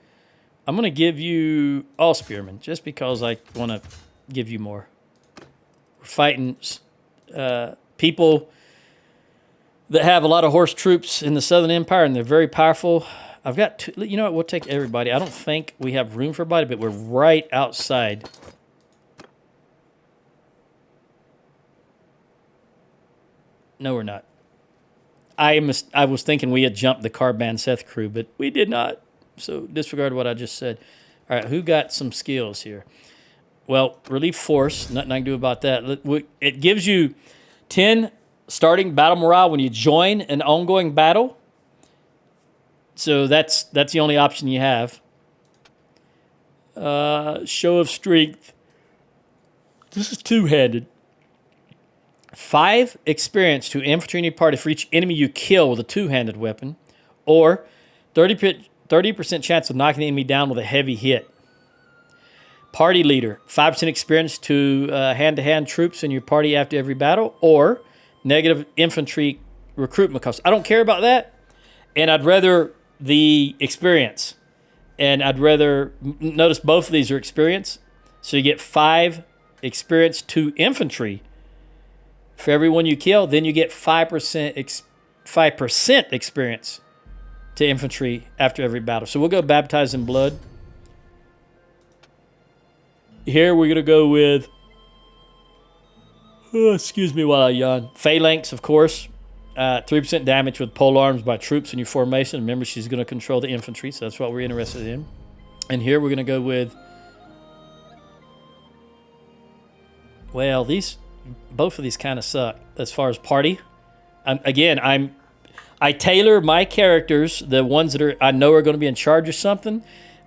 I'm going to give you all spearmen, just because I want to give you more. We're fighting people that have a lot of horse troops in the Southern Empire, and they're very powerful. I've got two, you know what, we'll take everybody. I don't think we have room for everybody, but we're right outside. No, we're not. I was thinking we had jumped the Carban Seth crew, but we did not. So disregard what I just said. All right, who got some skills here? Well, relief force, nothing I can do about that. It gives you 10 starting battle morale when you join an ongoing battle. So that's the only option you have. Show of strength. This is two-handed. 5 experience to infantry in your party for each enemy you kill with a two-handed weapon, or 30% chance of knocking the enemy down with a heavy hit. Party leader, 5% experience to hand-to-hand troops in your party after every battle, or negative infantry recruitment costs. I don't care about that, and I'd rather the experience. And I'd rather, notice both of these are experience, so you get 5 experience to infantry for every one you kill. Then you get 5% experience to infantry after every battle. So we'll go baptize in blood. Here we're going to go with, excuse me while I yawn, phalanx, of course. 3% damage with pole arms by troops in your formation. Remember, she's going to control the infantry, so that's what we're interested in. And here we're going to go with, well, both of these kind of suck as far as party. I tailor my characters, the ones that I know are going to be in charge of something,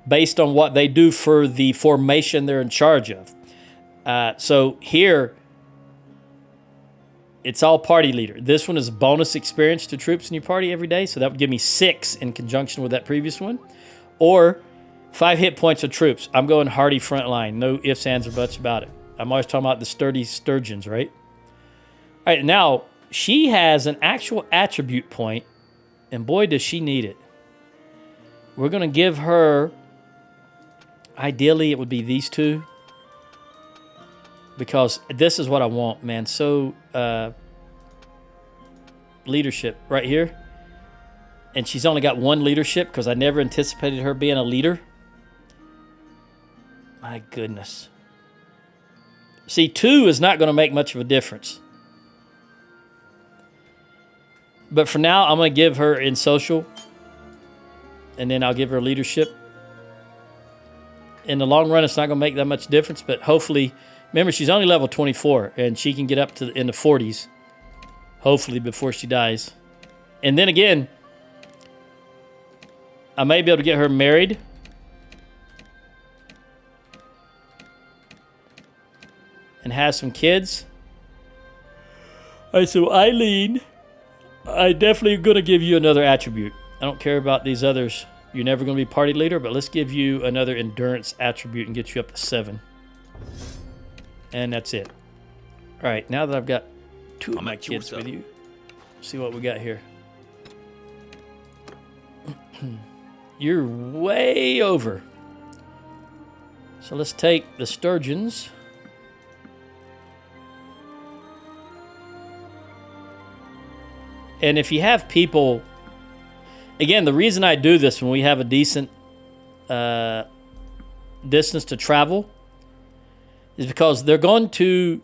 based on what they do for the formation they're in charge of. So here, it's all party leader. This one is bonus experience to troops in your party every day, so that would give me 6 in conjunction with that previous one. Or 5 hit points of troops. I'm going hardy frontline. No ifs, ands, or buts about it. I'm always talking about the sturdy Sturgians, right? All right, now, she has an actual attribute point, and boy, does she need it. We're going to give her, ideally, it would be these two, because this is what I want, man. So, leadership right here. And she's only got 1 leadership because I never anticipated her being a leader. My goodness. See, 2 is not going to make much of a difference. But for now, I'm going to give her in social. And then I'll give her leadership. In the long run, it's not going to make that much difference. But hopefully, remember, she's only level 24. And she can get up to in the 40s. Hopefully, before she dies. And then again, I may be able to get her married. And have some kids. All right, so Eileen, I definitely going to give you another attribute. I don't care about these others. You're never going to be party leader, but let's give you another endurance attribute and get you up to 7. And that's it. All right, now that I've got 2 of my kids with you, see what we got here. You're way over. So let's take the Sturgians. And if you have people, again, the reason I do this when we have a decent distance to travel is because they're going to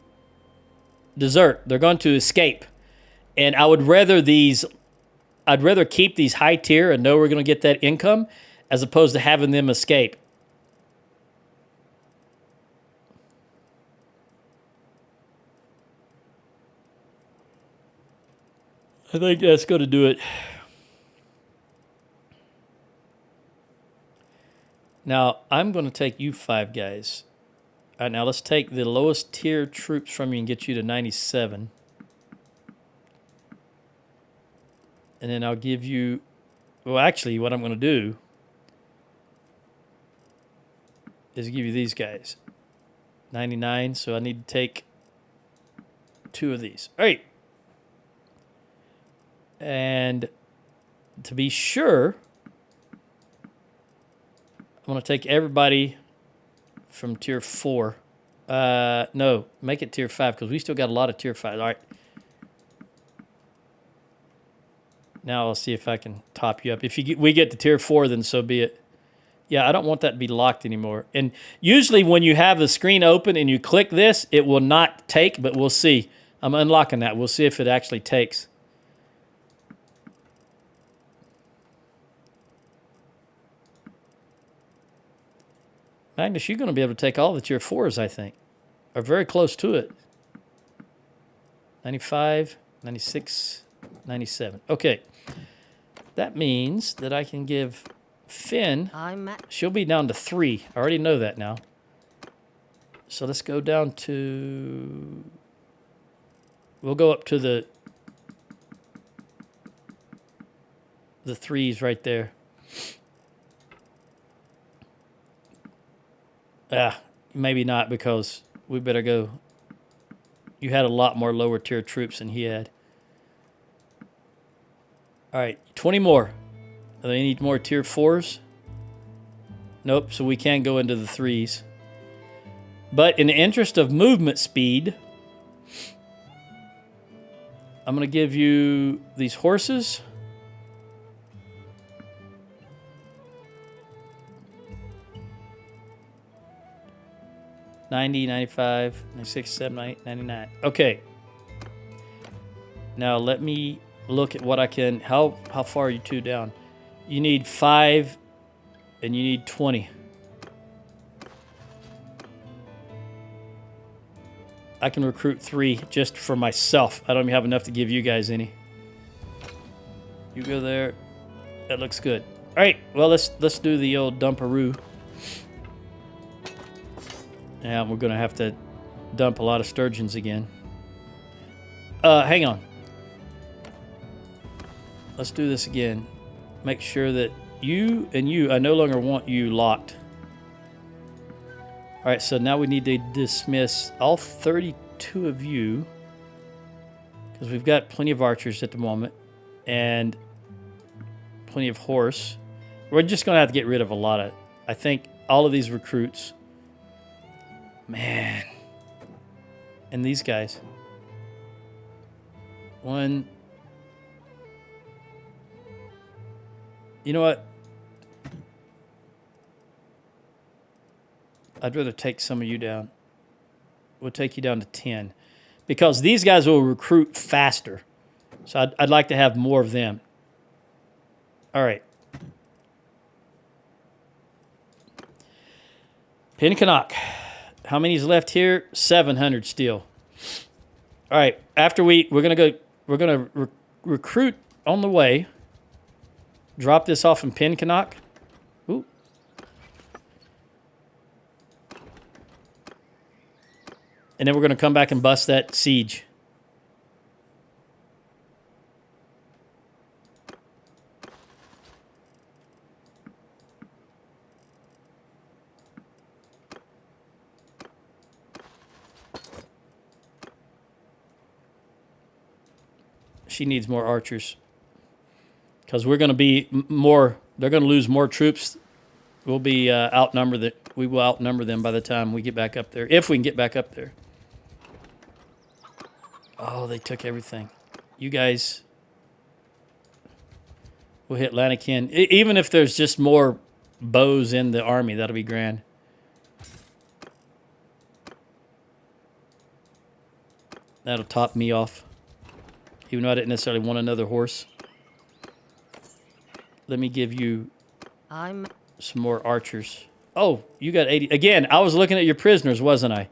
desert. They're going to escape. And I'd rather keep these high tier and know we're going to get that income as opposed to having them escape. I think that's going to do it. Now, I'm going to take you 5 guys. All right, now let's take the lowest tier troops from you and get you to 97. And then I'll give you... Well, actually, what I'm going to do is give you these guys. 99, so I need to take 2 of these. All right. And to be sure, I'm going to take everybody from tier 4. No, make it tier 5 because we still got a lot of tier 5. All right. Now I'll see if I can top you up. If we get to tier 4, then so be it. Yeah, I don't want that to be locked anymore. And usually when you have the screen open and you click this, it will not take, but we'll see. I'm unlocking that. We'll see if it actually takes. Magnus, you're going to be able to take all the tier 4s, I think. Or very close to it. 95. 96, 97. Okay. That means that I can give Finn... She'll be down to 3. I already know that now. So let's go down to... We'll go up to the 3s right there. Maybe not, because we better go. You had a lot more lower tier troops than he had. All right, 20 more. Do they need more tier 4s? Nope, so we can go into the 3s. But in the interest of movement speed, I'm going to give you these horses. $90, $95, $96, $7, $8, $99. Okay. Now let me look at what I can. How far are you two down? You need 5 and you need 20. I can recruit 3 just for myself. I don't even have enough to give you guys any. You go there. That looks good. All right. Well, let's do the old dumperoo. Yeah, we're going to have to dump a lot of sturgeons again. Hang on. Let's do this again. Make sure that you and you, I no longer want you locked. All right, so now we need to dismiss all 32 of you, because we've got plenty of archers at the moment and plenty of horse. We're just going to have to get rid of a lot of, I think, all of these recruits. Man. And these guys. One. You know what? I'd rather take some of you down. We'll take you down to 10. Because these guys will recruit faster. So I'd like to have more of them. All right. Pinconnock. How many's left here? 700 still. All right. After we're gonna recruit on the way. Drop this off in Pinconnock. Ooh. And then we're gonna come back and bust that siege. She needs more archers. Because we're going to be more, they're going to lose more troops. We'll be outnumbered. We will outnumber them by the time we get back up there. If we can get back up there. Oh, they took everything. You guys will hit Lanaken. Even if there's just more bows in the army, that'll be grand. That'll top me off. Even though I didn't necessarily want another horse. Let me give you some more archers. Oh, you got 80. Again, I was looking at your prisoners, wasn't I?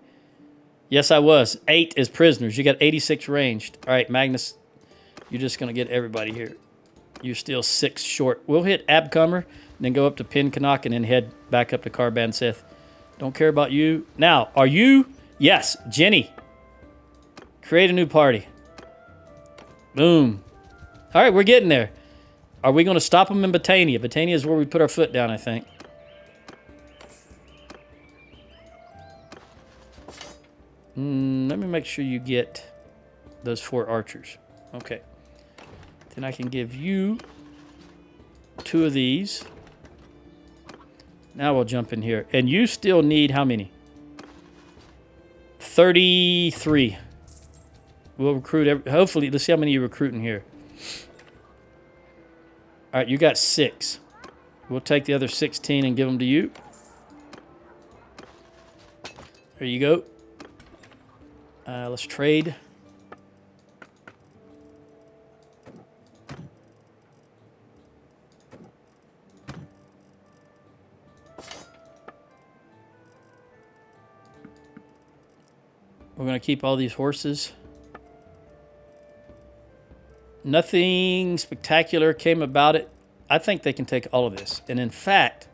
Yes, I was. 8 is prisoners. You got 86 ranged. All right, Magnus, you're just going to get everybody here. You're still 6 short. We'll hit Abcomer, then go up to Pinconnock, and then head back up to Carbanseth. Don't care about you. Now, are you? Yes, Jenny. Create a new party. Boom. All right, we're getting there. Are we going to stop them in Botania? Botania is where we put our foot down, I think. Let me make sure you get those 4 archers. Okay. Then I can give you 2 of these. Now we'll jump in here. And you still need how many? 33. We'll recruit hopefully, let's see how many you recruit in here. All right, you got 6. We'll take the other 16 and give them to you. There you go. Let's trade. We're going to keep all these horses. Nothing spectacular came about it. I think they can take all of this. And in fact,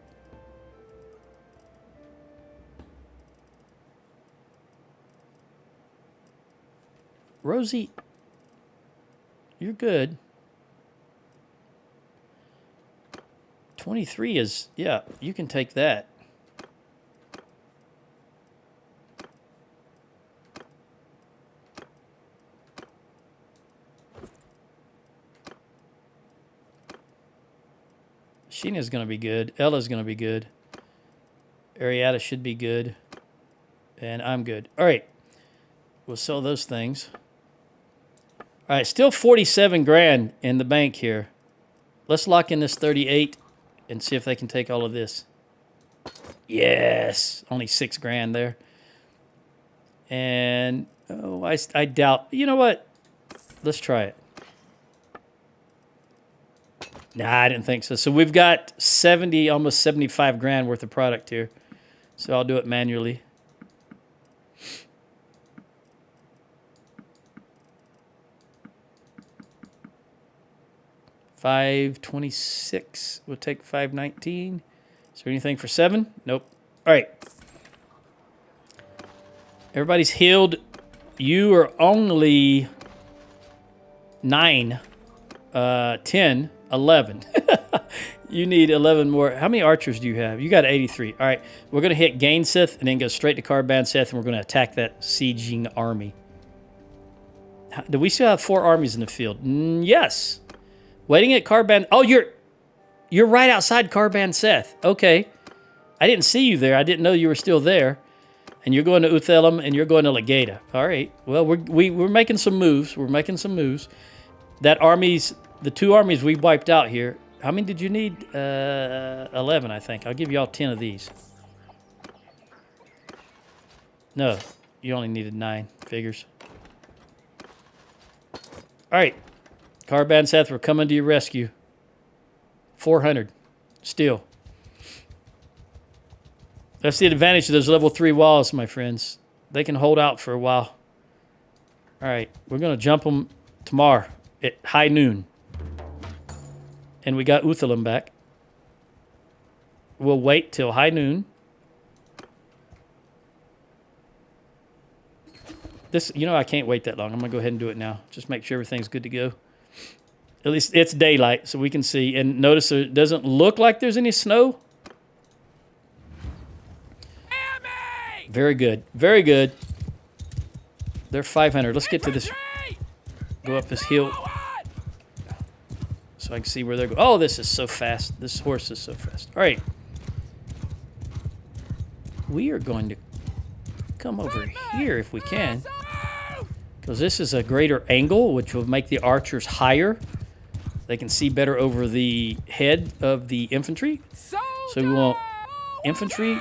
Rosie, you're good. 23 is, yeah, you can take that. Sheena's going to be good. Ella's going to be good. Arietta should be good. And I'm good. All right. We'll sell those things. All right. Still 47 grand in the bank here. Let's lock in this 38 and see if they can take all of this. Yes. Only 6 grand there. And, oh, I doubt. You know what? Let's try it. Nah, I didn't think so. So we've got 70, almost 75 grand worth of product here. So I'll do it manually. $526. We'll take 519. Is there anything for 7? Nope. All right. Everybody's healed. You are only 9, 10. 11. You need 11 more. How many archers do you have? You got 83. All right. We're going to hit Gainseth and then go straight to Carbanseth, and we're going to attack that sieging army. Do we still have 4 armies in the field? Yes. Waiting at Carban. Oh, you're right outside Carbanseth. Okay. I didn't see you there. I didn't know you were still there. And you're going to Uthelum and you're going to Legata. All right. Well, we're making some moves. We're making some moves. That army's... The 2 armies we wiped out here. How many did you need? 11, I think. I'll give you all 10 of these. No, you only needed 9. Figures. All right. Carbanseth, we're coming to your rescue. 400. Still. That's the advantage of those level 3 walls, my friends. They can hold out for a while. All right. We're going to jump them tomorrow at high noon. And we got Uthelum back. We'll wait till high noon. This, you know, I can't wait that long. I'm going to go ahead and do it now. Just make sure everything's good to go. At least it's daylight, so we can see. And notice it doesn't look like there's any snow. Very good. Very good. They're 500. Let's get to this. Go up this hill. So I can see where they're going. Oh, this is so fast. This horse is so fast. All right. We are going to come over here if we can. Because this is a greater angle, which will make the archers higher. They can see better over the head of the infantry. So we want infantry,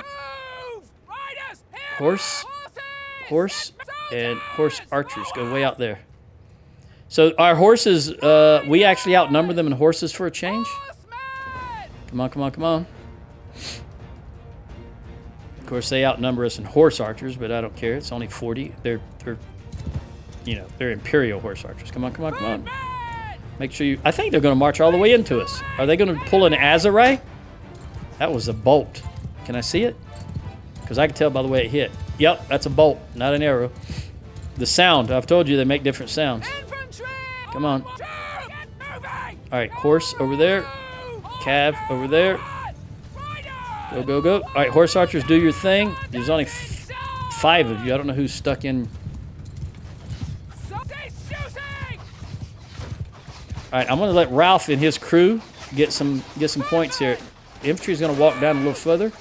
horse, and horse archers go way out there. So our horses, we actually outnumber them in horses for a change. Come on, come on, come on. Of course, they outnumber us in horse archers, but I don't care. It's only 40. They're imperial horse archers. Come on, come on, come on. Make sure you... I think they're going to march all the way into us. Are they going to pull an Azarai? That was a bolt. Can I see it? Because I can tell by the way it hit. Yep, that's a bolt, not an arrow. The sound, I've told you they make different sounds. Come on. All right, horse over there. Cav over there. Go, go, go. All right, horse archers, do your thing. There's only 5 of you. I don't know who's stuck in. All right, I'm going to let Ralph and his crew get some points here. Infantry's going to walk down a little further.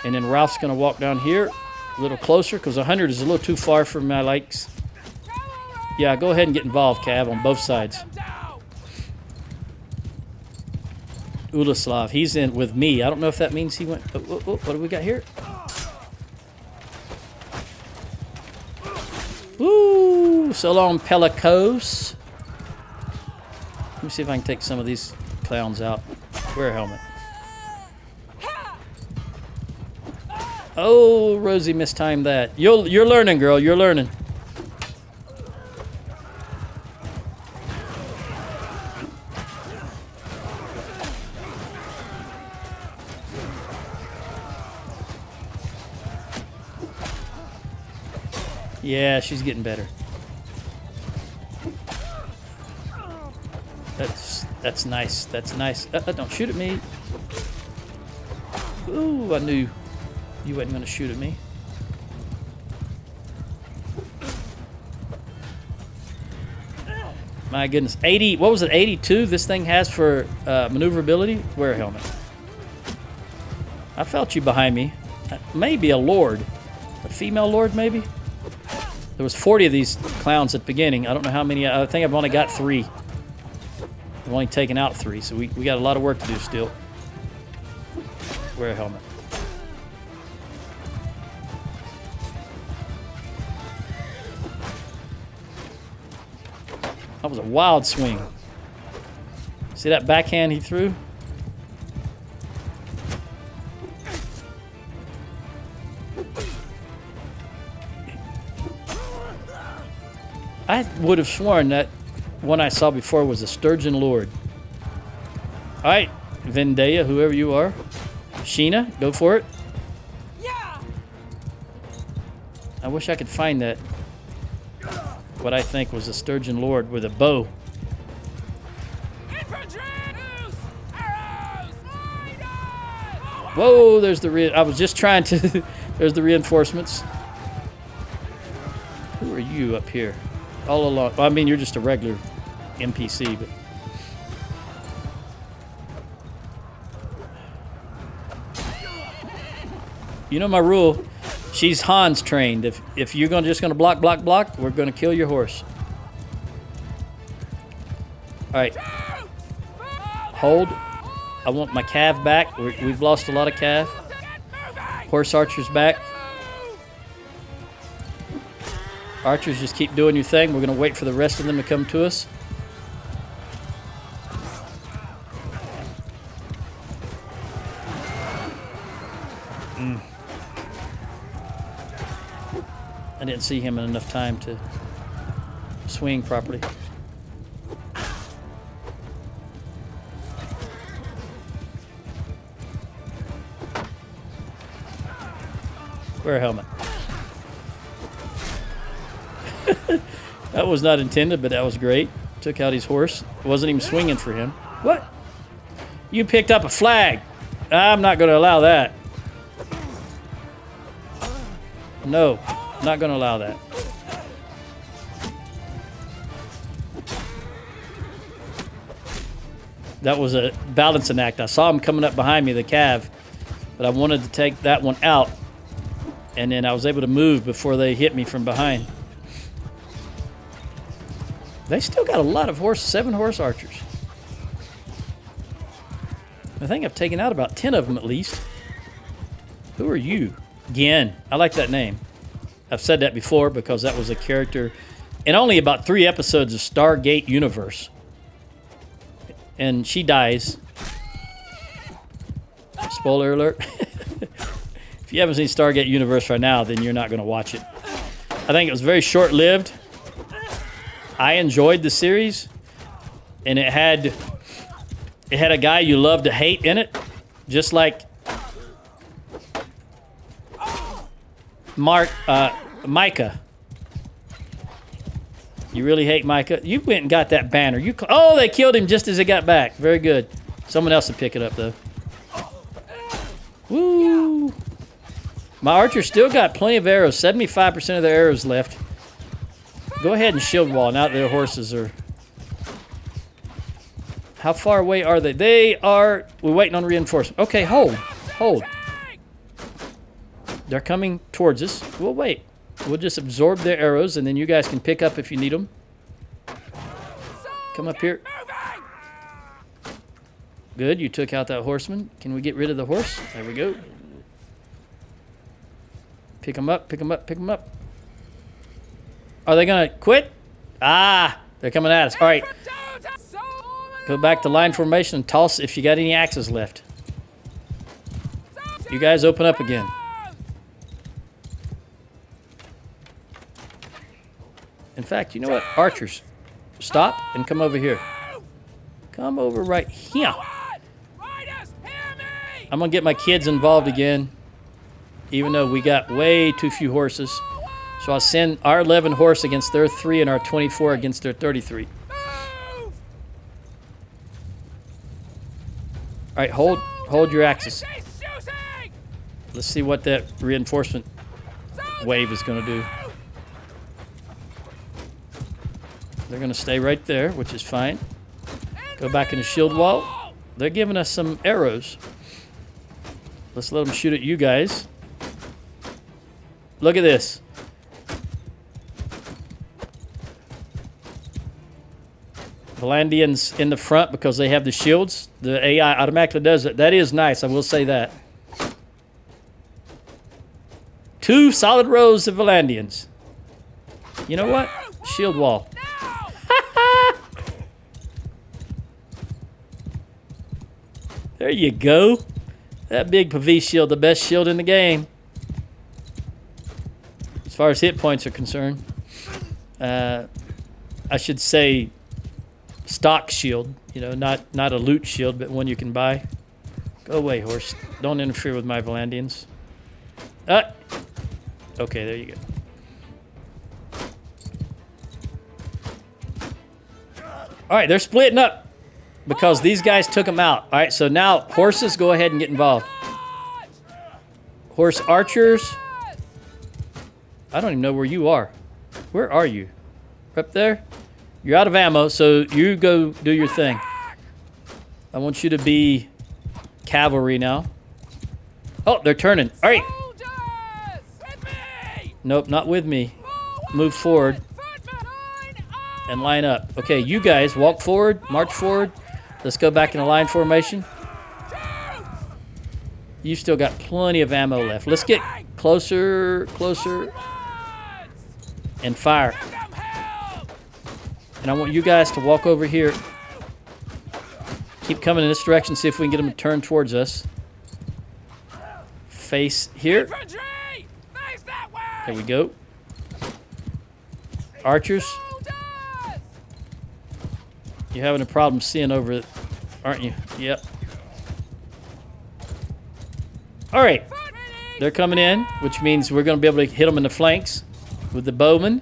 And then Ralph's going to walk down here a little closer because 100 is a little too far for my likes. Yeah, go ahead and get involved, Cav, on both sides. Ulislav, he's in with me. I don't know if that means he went... what do we got here? Woo! So long, Pelikos. Let me see if I can take some of these clowns out. Wear a helmet. Oh, Rosie mistimed that. You're learning, girl. You're learning. Yeah, she's getting better. That's nice. That's nice. Don't shoot at me. Ooh, I knew you wasn't going to shoot at me. My goodness. 80, what was it, 82 this thing has for maneuverability? Wear a helmet. I felt you behind me. Maybe a lord. A female lord, maybe? There was 40 of these clowns at the beginning. I don't know how many. I think I've only got 3. I've only taken out 3, so we got a lot of work to do still. Wear a helmet. That was a wild swing. See that backhand he threw? I would have sworn that one I saw before was a Sturgian Lord. All right, Vendaya, whoever you are. Sheena, go for it. Yeah. I wish I could find that. What I think was a Sturgian Lord with a bow. Infantry! Arrows! Whoa, there's the I was just trying to... There's the reinforcements. Who are you up here? All along. Well, I mean, you're just a regular NPC, but... You know my rule. She's Hans trained. If you're just gonna block, we're gonna kill your horse. All right. Hold. I want my cav back. We've lost a lot of cav. Horse archers back. Archers, just keep doing your thing. We're gonna wait for the rest of them to come to us. I didn't see him in enough time to swing properly. Wear a helmet. That was not intended, but that was great. Took out his horse. Wasn't even swinging for him. What? You picked up a flag. I'm not going to allow that. No. Not going to allow that. That was a balancing act. I saw him coming up behind me, the cav, but I wanted to take that one out, and then I was able to move before they hit me from behind. They still got a lot of horses, 7 horse archers. I think I've taken out about 10 of them at least. Who are you? Gien. I like that name. I've said that before because that was a character in only about 3 episodes of Stargate Universe. And she dies. Spoiler alert. If you haven't seen Stargate Universe right now, then you're not going to watch it. I think it was very short-lived. I enjoyed the series, and it had a guy you love to hate in it, just like Micah. You really hate Micah? You went and got that banner. Oh, they killed him just as it got back. Very good. Someone else will pick it up, though. Woo! My archer still got plenty of arrows. 75% of their arrows left. Go ahead and shield wall now that their horses are... How far away are they? We're waiting on reinforcement. Okay, hold. Hold. They're coming towards us. We'll wait. We'll just absorb their arrows, and then you guys can pick up if you need them. Come up here. Good, you took out that horseman. Can we get rid of the horse? There we go. Pick them up, pick them up, pick them up. Are they going to quit? Ah, they're coming at us. All right. Go back to line formation and toss if you got any axes left. You guys open up again. In fact, you know what? Archers, stop and come over here. Come over right here. I'm going to get my kids involved again, even though we got way too few horses. So I'll send our 11 horse against their 3 and our 24 against their 33. Move! All right, hold your axis. Cease shooting! Let's see what that reinforcement wave is going to do. They're going to stay right there, which is fine. Go back in the shield wall. They're giving us some arrows. Let's let them shoot at you guys. Look at this. Valandians in the front because they have the shields. The AI automatically does it. That is nice, I will say that. 2 solid rows of Valandians. You know what? Shield wall. There you go. That big Pavie shield, the best shield in the game. As far as hit points are concerned. I should say stock shield. You know, not a loot shield, but one you can buy. Go away, horse. Don't interfere with my Valandians. Okay, there you go. All right, they're splitting up because these guys took them out. All right, so now horses, go ahead and get involved. Horse archers. I don't even know where you are. Where are you? Up there? You're out of ammo, so you go do your thing. I want you to be cavalry now. Oh, they're turning. All right. Soldiers! With me! Nope, not with me. Move forward and line up. Okay, you guys walk forward, march forward. Let's go back in a line formation. You still got plenty of ammo left. Let's get closer, closer, and fire. And I want you guys to walk over here. Keep coming in this direction, see if we can get them to turn towards us. Face here. There we go. Archers. You're having a problem seeing over it, aren't you? Yep. All right. They're coming in, which means we're going to be able to hit them in the flanks with the bowmen.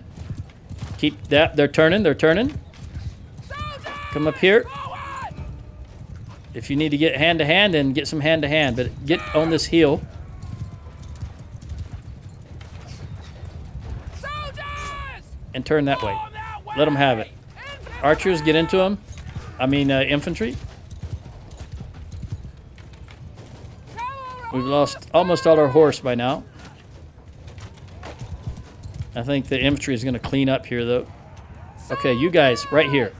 Keep that. They're turning. They're turning. Come up here. If you need to get hand-to-hand, then get some hand-to-hand. But get on this hill. And turn that way. Let them have it. Archers, get into them. I mean, infantry. We've lost almost all our horse by now. I think the infantry is going to clean up here, though. Okay, you guys, right here.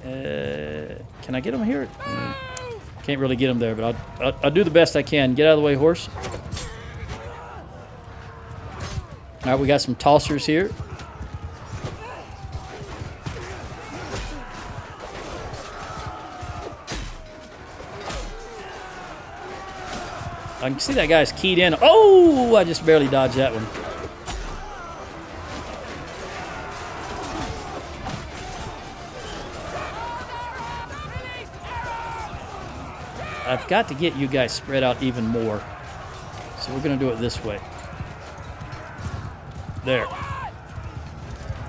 Can I get them here? Can't really get them there, but I'll do the best I can. Get out of the way, horse. All right, we got some tossers here. I can see that guy's keyed in. Oh, I just barely dodged that one. I've got to get you guys spread out even more. So we're going to do it this way. There.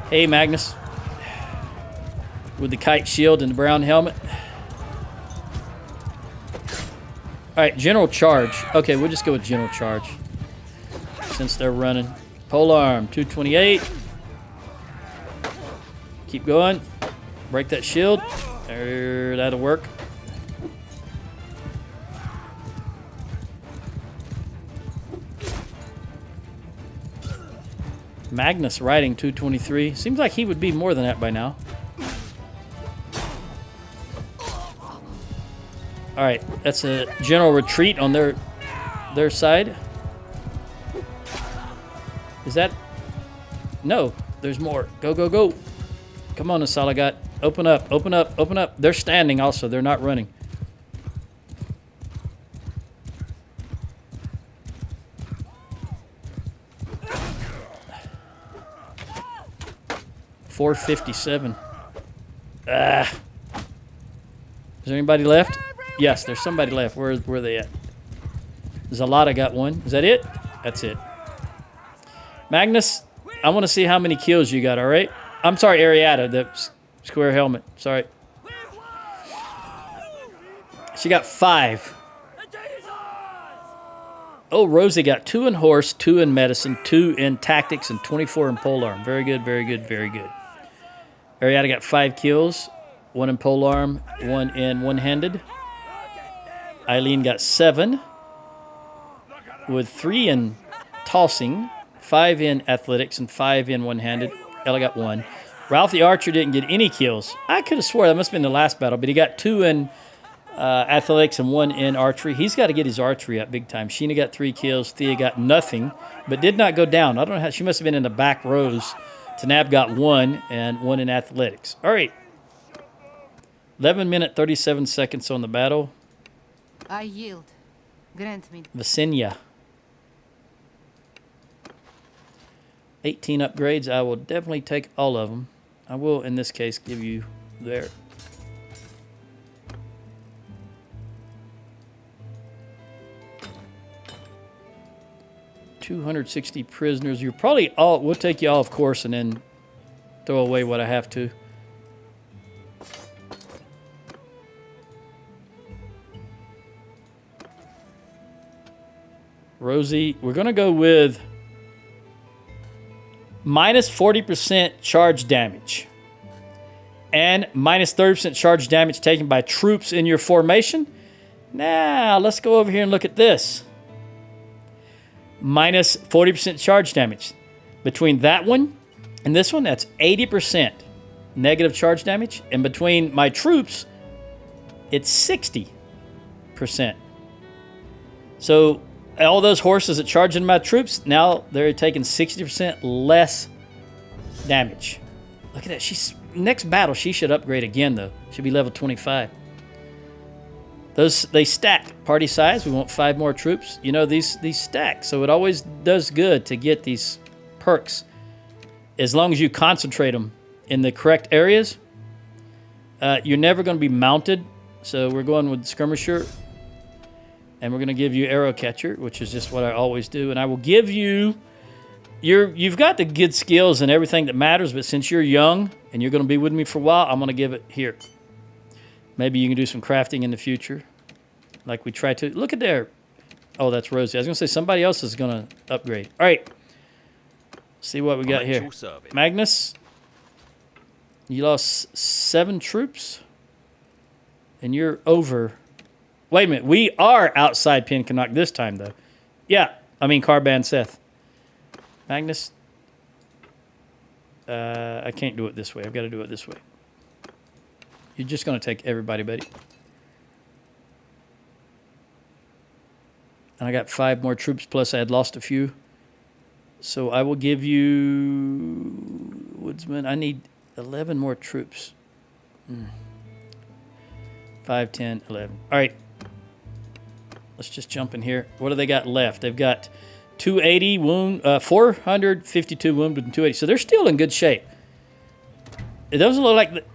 Hey, Magnus. With the kite shield and the brown helmet. All right, general charge. Okay, we'll just go with general charge since they're running. Pole arm, 228. Keep going. Break that shield. There, that'll work. Magnus riding 223. Seems like he would be more than that by now. All right, that's a general retreat on their side. Is that? No, there's more. Go, go, go. Come on, Asalagat. Open up, open up, open up. They're standing also. They're not running. $457. Ah. Is there anybody left? Yes, there's somebody left. Where are they at? Zalata got one. Is that it? That's it. Magnus, I want to see how many kills you got, all right? I'm sorry, Arietta, the square helmet. Sorry. She got 5. Oh, Rosie got 2 in horse, 2 in medicine, 2 in tactics, and 24 in polearm. Very good, very good, very good. Arietta got 5 kills, 1 in polearm, 1 in one-handed. Eileen got 7, with 3 in tossing, 5 in athletics, and 5 in one-handed. Ella got 1. Ralph the Archer didn't get any kills. I could have swore that must have been the last battle, but he got 2 in athletics and 1 in archery. He's got to get his archery up big time. Sheena got 3 kills. Thea got nothing, but did not go down. I don't know how. She must have been in the back rows. Tanab got 1 and 1 in athletics. All right. 11 minutes, 37 seconds on the battle. I yield. Grant me. Visenya. 18 upgrades. I will definitely take all of them. I will, in this case, give you there. $260 prisoners. You're probably all. We'll take you all, of course, and then throw away what I have to. Rosie, we're going to go with minus 40% charge damage and minus 30% charge damage taken by troops in your formation. Now, let's go over here and look at this. Minus 40% charge damage. Between that one and this one, that's 80% negative charge damage. And between my troops, it's 60%. So all those horses that charge in my troops, now they're taking 60% less damage. Look at that. She's next battle, she should upgrade again, though. Should be level 25. They stack. Party size, we want 5 more troops. You know, these stack, so it always does good to get these perks. As long as you concentrate them in the correct areas, you're never going to be mounted. So we're going with skirmisher, and we're going to give you arrow catcher, which is just what I always do. And I will give you, you've got the good skills and everything that matters, but since you're young and you're going to be with me for a while, I'm going to give it here. Maybe you can do some crafting in the future, like we try to. Look at there. Oh, that's Rosie. I was going to say somebody else is going to upgrade. All right. See what we got here. Magnus, you lost 7 troops, and you're over. Wait a minute. We are outside Pinkennock this time, though. Yeah. I mean, Carban Seth. Magnus, I can't do it this way. I've got to do it this way. You're just going to take everybody, buddy. And I got 5 more troops, plus I had lost a few. So I will give you... Woodsman, I need 11 more troops. 5, 10, 11. All right. Let's just jump in here. What do they got left? They've got 280 wound, 452 wounded and 280. So they're still in good shape. It doesn't look like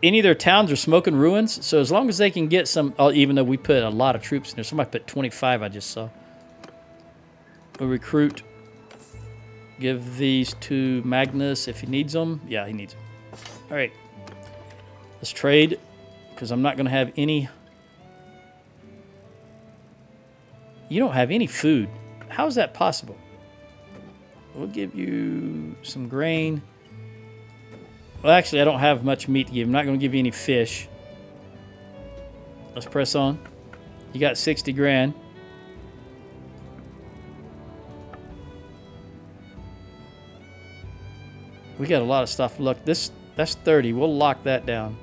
any of their towns are smoking ruins. So as long as they can get some, even though we put a lot of troops in there. Somebody put 25, I just saw. We'll recruit. Give these to Magnus if he needs them. Yeah, he needs them. All right. Let's trade, because I'm not going to have any. You don't have any food. How is that possible? We'll give you some grain. Well, actually, I don't have much meat to give. I'm not going to give you any fish. Let's press on. You got 60 grand. We got a lot of stuff. Look, that's 30. We'll lock that down.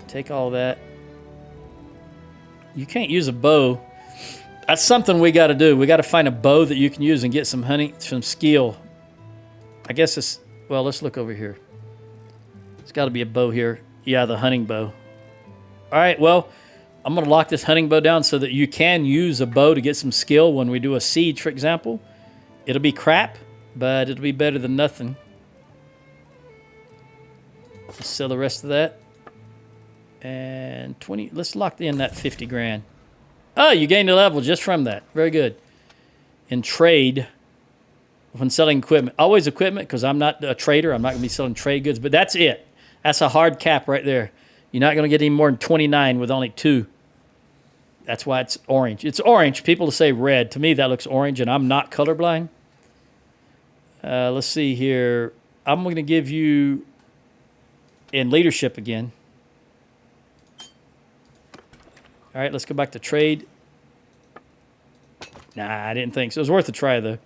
Take all that. You can't use a bow. That's something we got to do. We got to find a bow that you can use and get some hunting, some skill. I guess it's, well, let's look over here. It's got to be a bow here. Yeah, the hunting bow. All right, well, I'm going to lock this hunting bow down so that you can use a bow to get some skill when we do a siege, for example. It'll be crap, but it'll be better than nothing. Let's sell the rest of that. And 20, let's lock in that 50 grand. Oh, you gained a level just from that. Very good. In trade, when selling equipment. Always equipment, because I'm not a trader. I'm not going to be selling trade goods. But that's it. That's a hard cap right there. You're not going to get any more than 29 with only 2. That's why it's orange. It's orange. People say red. To me, that looks orange, and I'm not colorblind. Let's see here. I'm going to give you in leadership again. All right, let's go back to trade. Nah, I didn't think so. It was worth a try, though.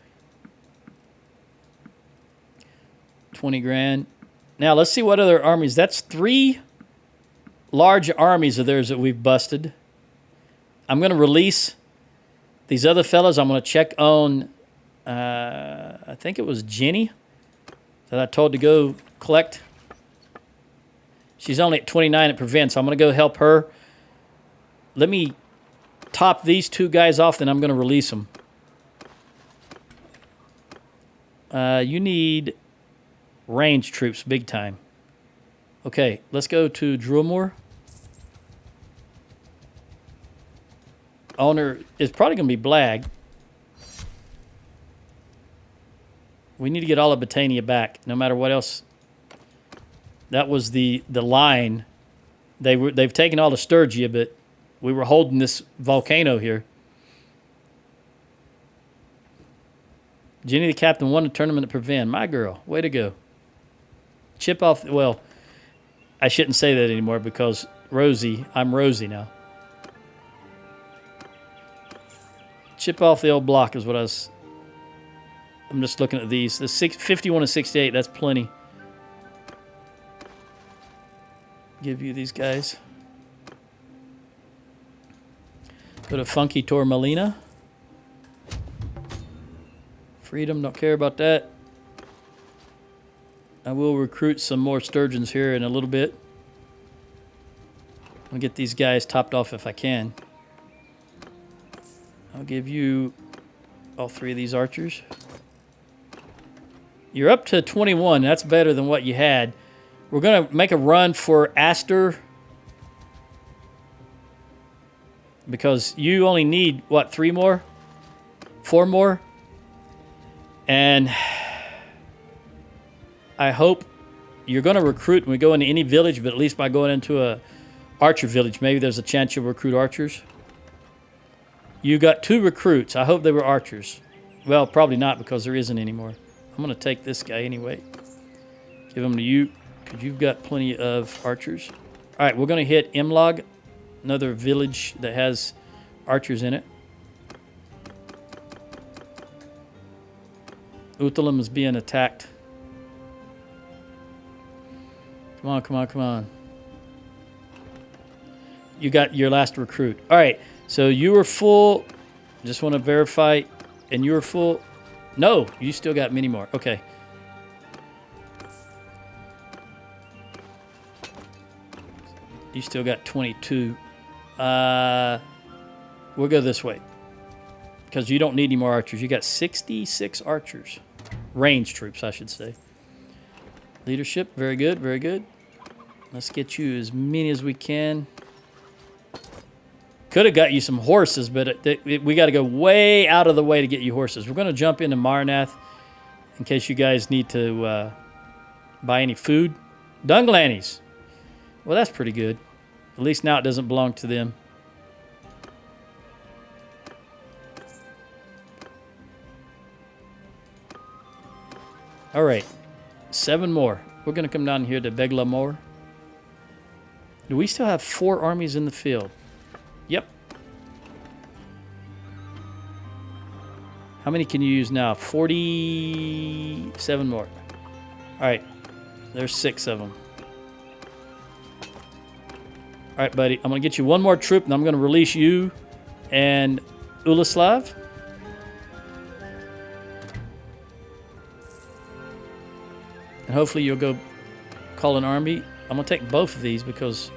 20 grand. Now, let's see what other armies. That's 3 large armies of theirs that we've busted. I'm going to release these other fellas. I'm going to check on, I think it was Jenny that I told to go collect. She's only at 29 at prevent, so I'm going to go help her. Let me top these 2 guys off, then I'm going to release them. You need range troops big time. Okay, let's go to Drumore. Owner is probably going to be Blag. We need to get all of Botania back, no matter what else. That was the line. They've taken all the Sturgia, but we were holding this volcano here. Jenny the captain won the tournament at Prevent. My girl, way to go. Chip off. Well, I shouldn't say that anymore because Rosie. I'm Rosie now. Chip off the old block is what I was. I'm just looking at these. The 51 and 68. That's plenty. Give you these guys. Go to Funky Tourmalina. Freedom, don't care about that. I will recruit some more Sturgeons here in a little bit. I'll get these guys topped off if I can. I'll give you all 3 of these archers. You're up to 21. That's better than what you had. We're going to make a run for Astor. Because you only need, what, 3 more? 4 more? And I hope you're going to recruit when we go into any village, but at least by going into a archer village, maybe there's a chance you'll recruit archers. You got 2 recruits. I hope they were archers. Well, probably not because there isn't anymore. I'm going to take this guy anyway. Give him to you because you've got plenty of archers. All right, we're going to hit Imlog, another village that has archers in it. Utalim is being attacked. Come on, come on, come on. You got your last recruit. All right, so you were full. Just want to verify. And you were full. No, you still got many more. Okay. You still got 22. We'll go this way. Because you don't need any more archers. You got 66 archers. Range troops, I should say. Leadership, very good, very good. Let's get you as many as we can. Could have got you some horses, but we got to go way out of the way to get you horses. We're going to jump into Marnath in case you guys need to buy any food. Dunglannies. Well, that's pretty good. At least now it doesn't belong to them. All right. 7 more. We're going to come down here to Beglamore. Do we still have 4 armies in the field? Yep. How many can you use now? 47 more. All right. There's 6 of them. All right, buddy. I'm going to get you one more troop, and I'm going to release you and Ulislav. And hopefully you'll go call an army. I'm going to take both of these because...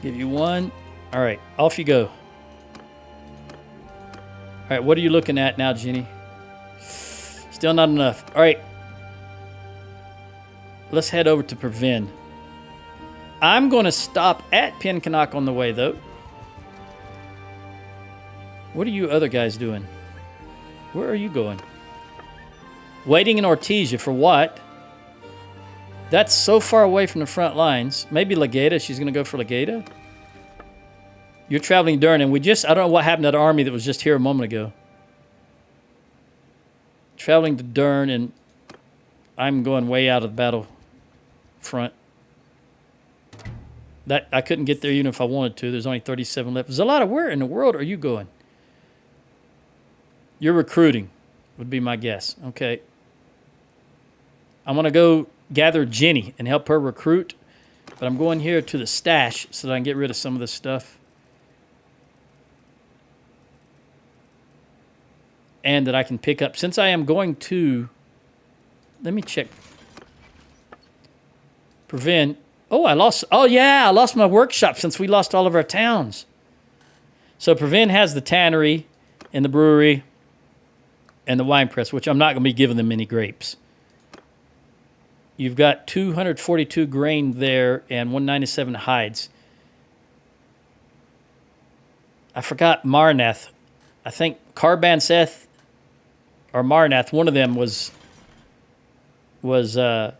Give you one. All right, off you go. All right, what are you looking at now, Jenny? Still not enough. All right. Let's head over to Previn. I'm going to stop at Pinkanok on the way, though. What are you other guys doing? Where are you going? Waiting in Ortesia for what? That's so far away from the front lines. Maybe Legata. She's going to go for Legata. You're traveling Durn, and I don't know what happened to that army that was just here a moment ago. Traveling to Durn, and I'm going way out of the battle front. That I couldn't get there even if I wanted to. There's only 37 left. Zalata, where in the world are you going? You're recruiting, would be my guess. Okay. I'm going to go gather Jenny and help her recruit. But I'm going here to the stash so that I can get rid of some of this stuff. And that I can pick up. Since I am going to... Let me check. Prevent. Oh, I lost... Oh, yeah, I lost my workshop since we lost all of our towns. So Prevent has the tannery and the brewery and the wine press, which I'm not going to be giving them any grapes. You've got 242 grain there and 197 hides. I forgot Marnath. I think Carbanseth or Marnath, one of them was where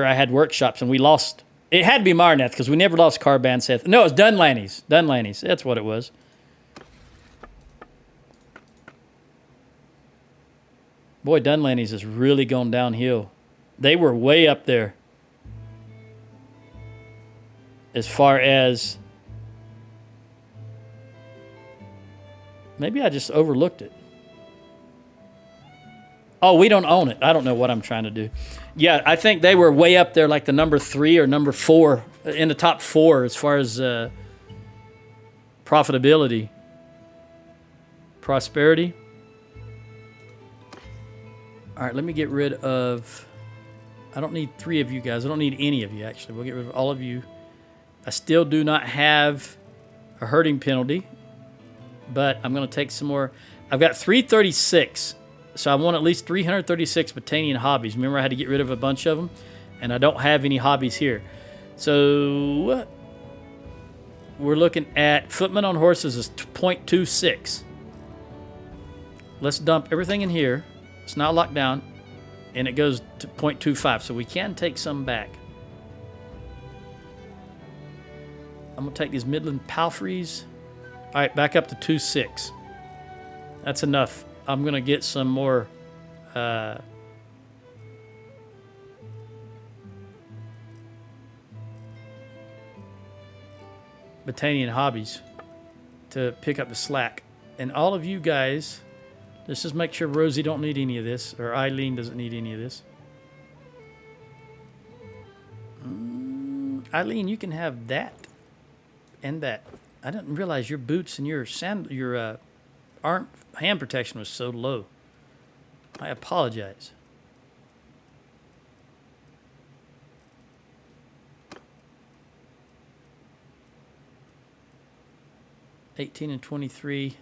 I had workshops and we lost. It had to be Marnath because we never lost Carbanseth. No, it was Dunlaney's. Dunlaney's. That's what it was. Boy, Dunlaney's has really gone downhill. They were way up there as far as... Maybe I just overlooked it. Oh, we don't own it. I don't know what I'm trying to do. Yeah, I think they were way up there like the number 3 or number 4, in the top 4 as far as profitability. Prosperity. All right, let me get rid of... I don't need 3 of you guys. I don't need any of you, actually. We'll get rid of all of you. I still do not have a herding penalty, but I'm going to take some more. I've got 336, so I want at least 336 Botanian hobbies. Remember, I had to get rid of a bunch of them, and I don't have any hobbies here. So we're looking at footmen on horses is 0.26. Let's dump everything in here. It's not locked down, and it goes to 0.25, so we can take some back. I'm going to take these Midland Palfreys. All right, back up to 2.6. That's enough. I'm going to get some more Botanian hobbies to pick up the slack. And all of you guys... Let's just make sure Rosie don't need any of this, or Eileen doesn't need any of this. Eileen, you can have that and that. I didn't realize your boots and your arm hand protection was so low. I apologize. $18 and $23.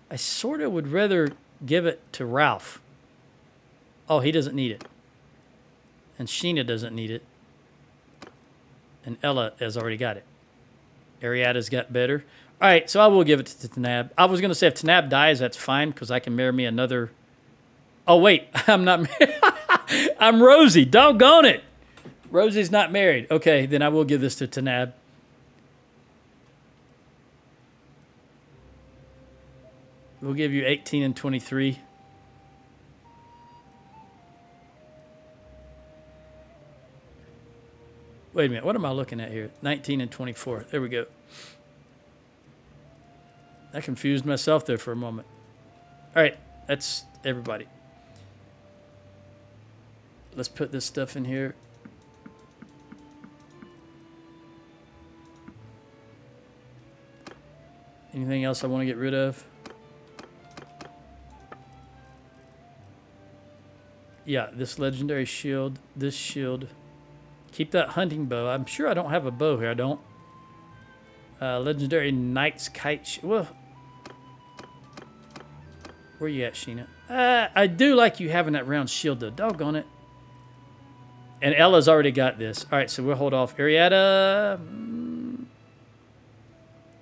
I sort of would rather give it to Ralph. Oh, he doesn't need it. And Sheena doesn't need it. And Ella has already got it. Ariada's got better. All right, so I will give it to Tanab. I was going to say if Tanab dies, that's fine because I can marry me another... Oh, wait. I'm not married. I'm Rosie. Doggone it. Rosie's not married. Okay, then I will give this to Tanab. We'll give you 18 and 23. Wait a minute. What am I looking at here? 19 and 24. There we go. I confused myself there for a moment. All right. That's everybody. Let's put this stuff in here. Anything else I want to get rid of? Yeah, this legendary shield, this shield. Keep that hunting bow. I'm sure I don't have a bow here. I don't. Legendary knight's kite. Well, where you at, Sheena? I do like you having that round shield, though. Doggone it. And Ella's already got this. All right, so we'll hold off. Arietta,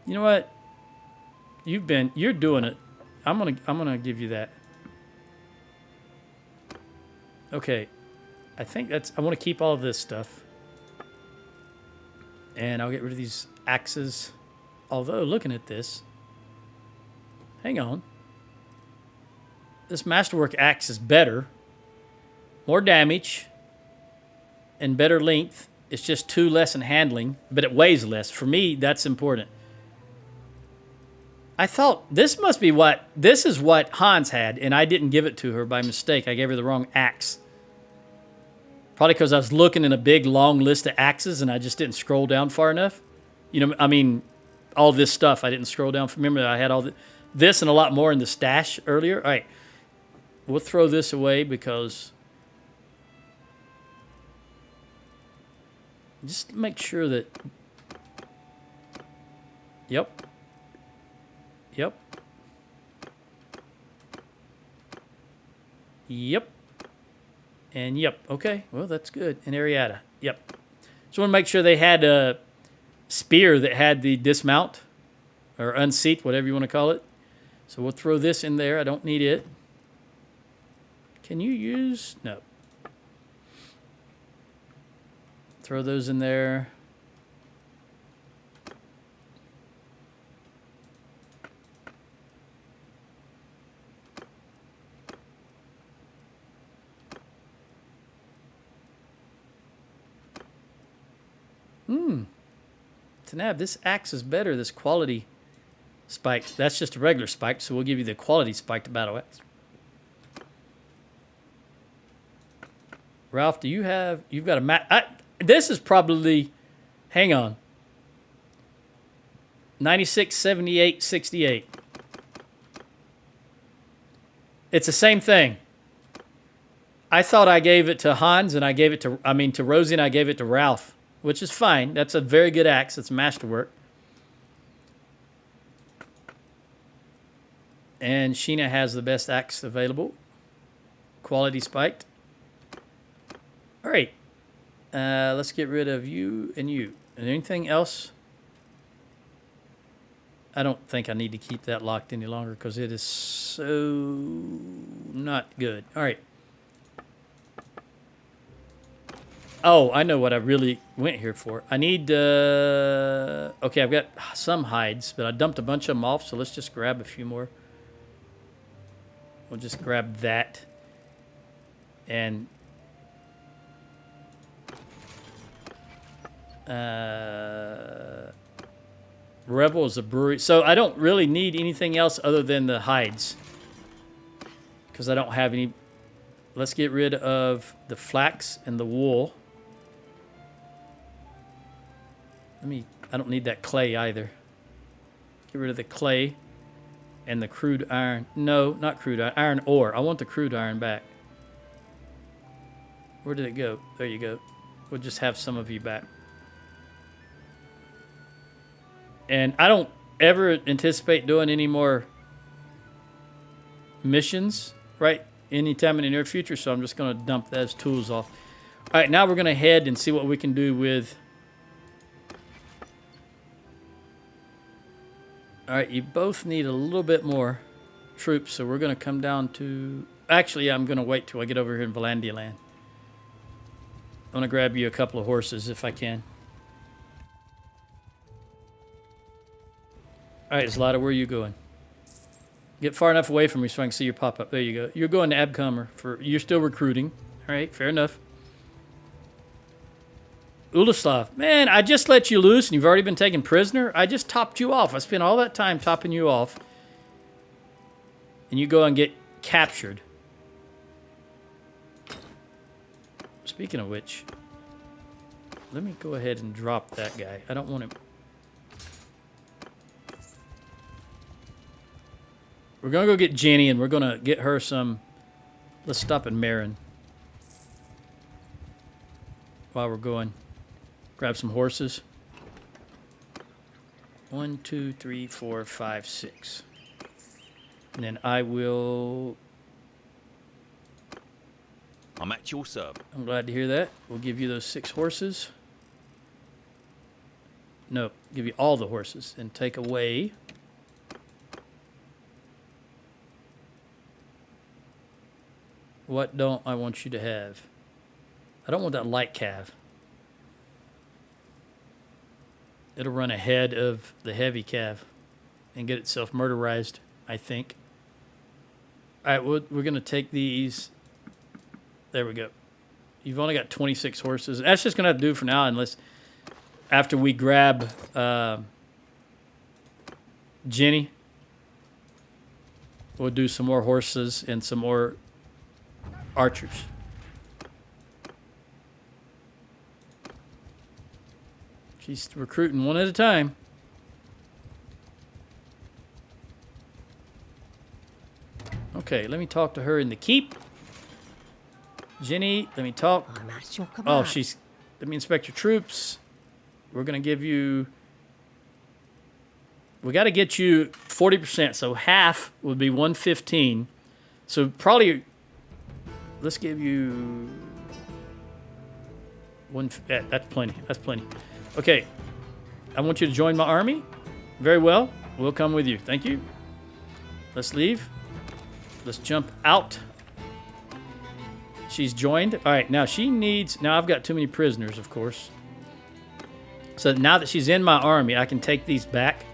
you know what? You're doing it. I'm gonna give you that. Okay, I think I want to keep all of this stuff, and I'll get rid of these axes. Although looking at this, hang on, this masterwork axe is better, more damage, and better length. It's just 2 less in handling, but it weighs less. For me, that's important. I thought this is what Hans had, and I didn't give it to her by mistake. I gave her the wrong axe. Probably because I was looking in a big, long list of axes, and I just didn't scroll down far enough. You know, I mean, all this stuff, I didn't scroll down. Remember, I had all this and a lot more in the stash earlier. All right, we'll throw this away because just make sure that. Yep. Yep. Yep. And yep. Okay. Well, that's good. And Arietta. Yep. Just want to make sure they had a spear that had the dismount or unseat, whatever you want to call it. So we'll throw this in there. I don't need it. Can you use? No. Throw those in there. Tanab, this axe is better. This quality spiked. That's just a regular spike, so we'll give you the quality spiked battle axe. Ralph, do you've got a this is probably, hang on, 96, 78, 68. It's the same thing. I thought I gave it to Hans, and I gave it to Rosie, and I gave it to Ralph, which is fine. That's a very good axe. It's masterwork. And Sheena has the best axe available. Quality spiked. All right. Let's get rid of you and you. And anything else? I don't think I need to keep that locked any longer because it is so not good. All right. Oh, I know what I really went here for. I need, okay, I've got some hides, but I dumped a bunch of them off, so let's just grab a few more. We'll just grab that. And, Revel is a brewery. So I don't really need anything else other than the hides. Because I don't have any. Let's get rid of the flax and the wool. I don't need that clay either. Get rid of the clay and the crude iron. No, not crude iron. Iron ore. I want the crude iron back. Where did it go? There you go. We'll just have some of you back. And I don't ever anticipate doing any more missions, right? Anytime in the near future, so I'm just going to dump those tools off. All right, now we're going to head and see what we can do with... All right, you both need a little bit more troops, so we're going to come down to... Actually, I'm going to wait till I get over here in Valandia land. I'm going to grab you a couple of horses if I can. All right, Zlata, where are you going? Get far enough away from me so I can see your pop-up. There you go. You're going to Abcomer. You're still recruiting. All right, fair enough. Ulislav, man, I just let you loose and you've already been taken prisoner. I just topped you off. I spent all that time topping you off. And you go and get captured. Speaking of which, let me go ahead and drop that guy. I don't want him. We're going to go get Jenny and we're going to get her some... Let's stop at Marin. While we're going. Grab some horses. 1, 2, 3, 4, 5, 6. And then I will... I'm at your service. I'm glad to hear that. We'll give you those 6 horses. No, give you all the horses and take away. What don't I want you to have? I don't want that light cav. It'll run ahead of the heavy cav and get itself murderized, I think. All right, we're going to take these. There we go. You've only got 26 horses. That's just going to have to do for now unless after we grab Jenny, we'll do some more horses and some more archers. She's recruiting one at a time. Okay, let me talk to her in the keep. Jenny, let me talk. I'm at your Oh, command. let me inspect your troops. We're going to give you, we got to get you 40%. So half would be 115. So probably, let's give you that's plenty. That's plenty. Okay. I want you to join my army. Very well. We'll come with you. Thank you. Let's leave. Let's jump out. She's joined. All right, now she needs... Now, I've got too many prisoners, of course. So now that she's in my army, I can take these back.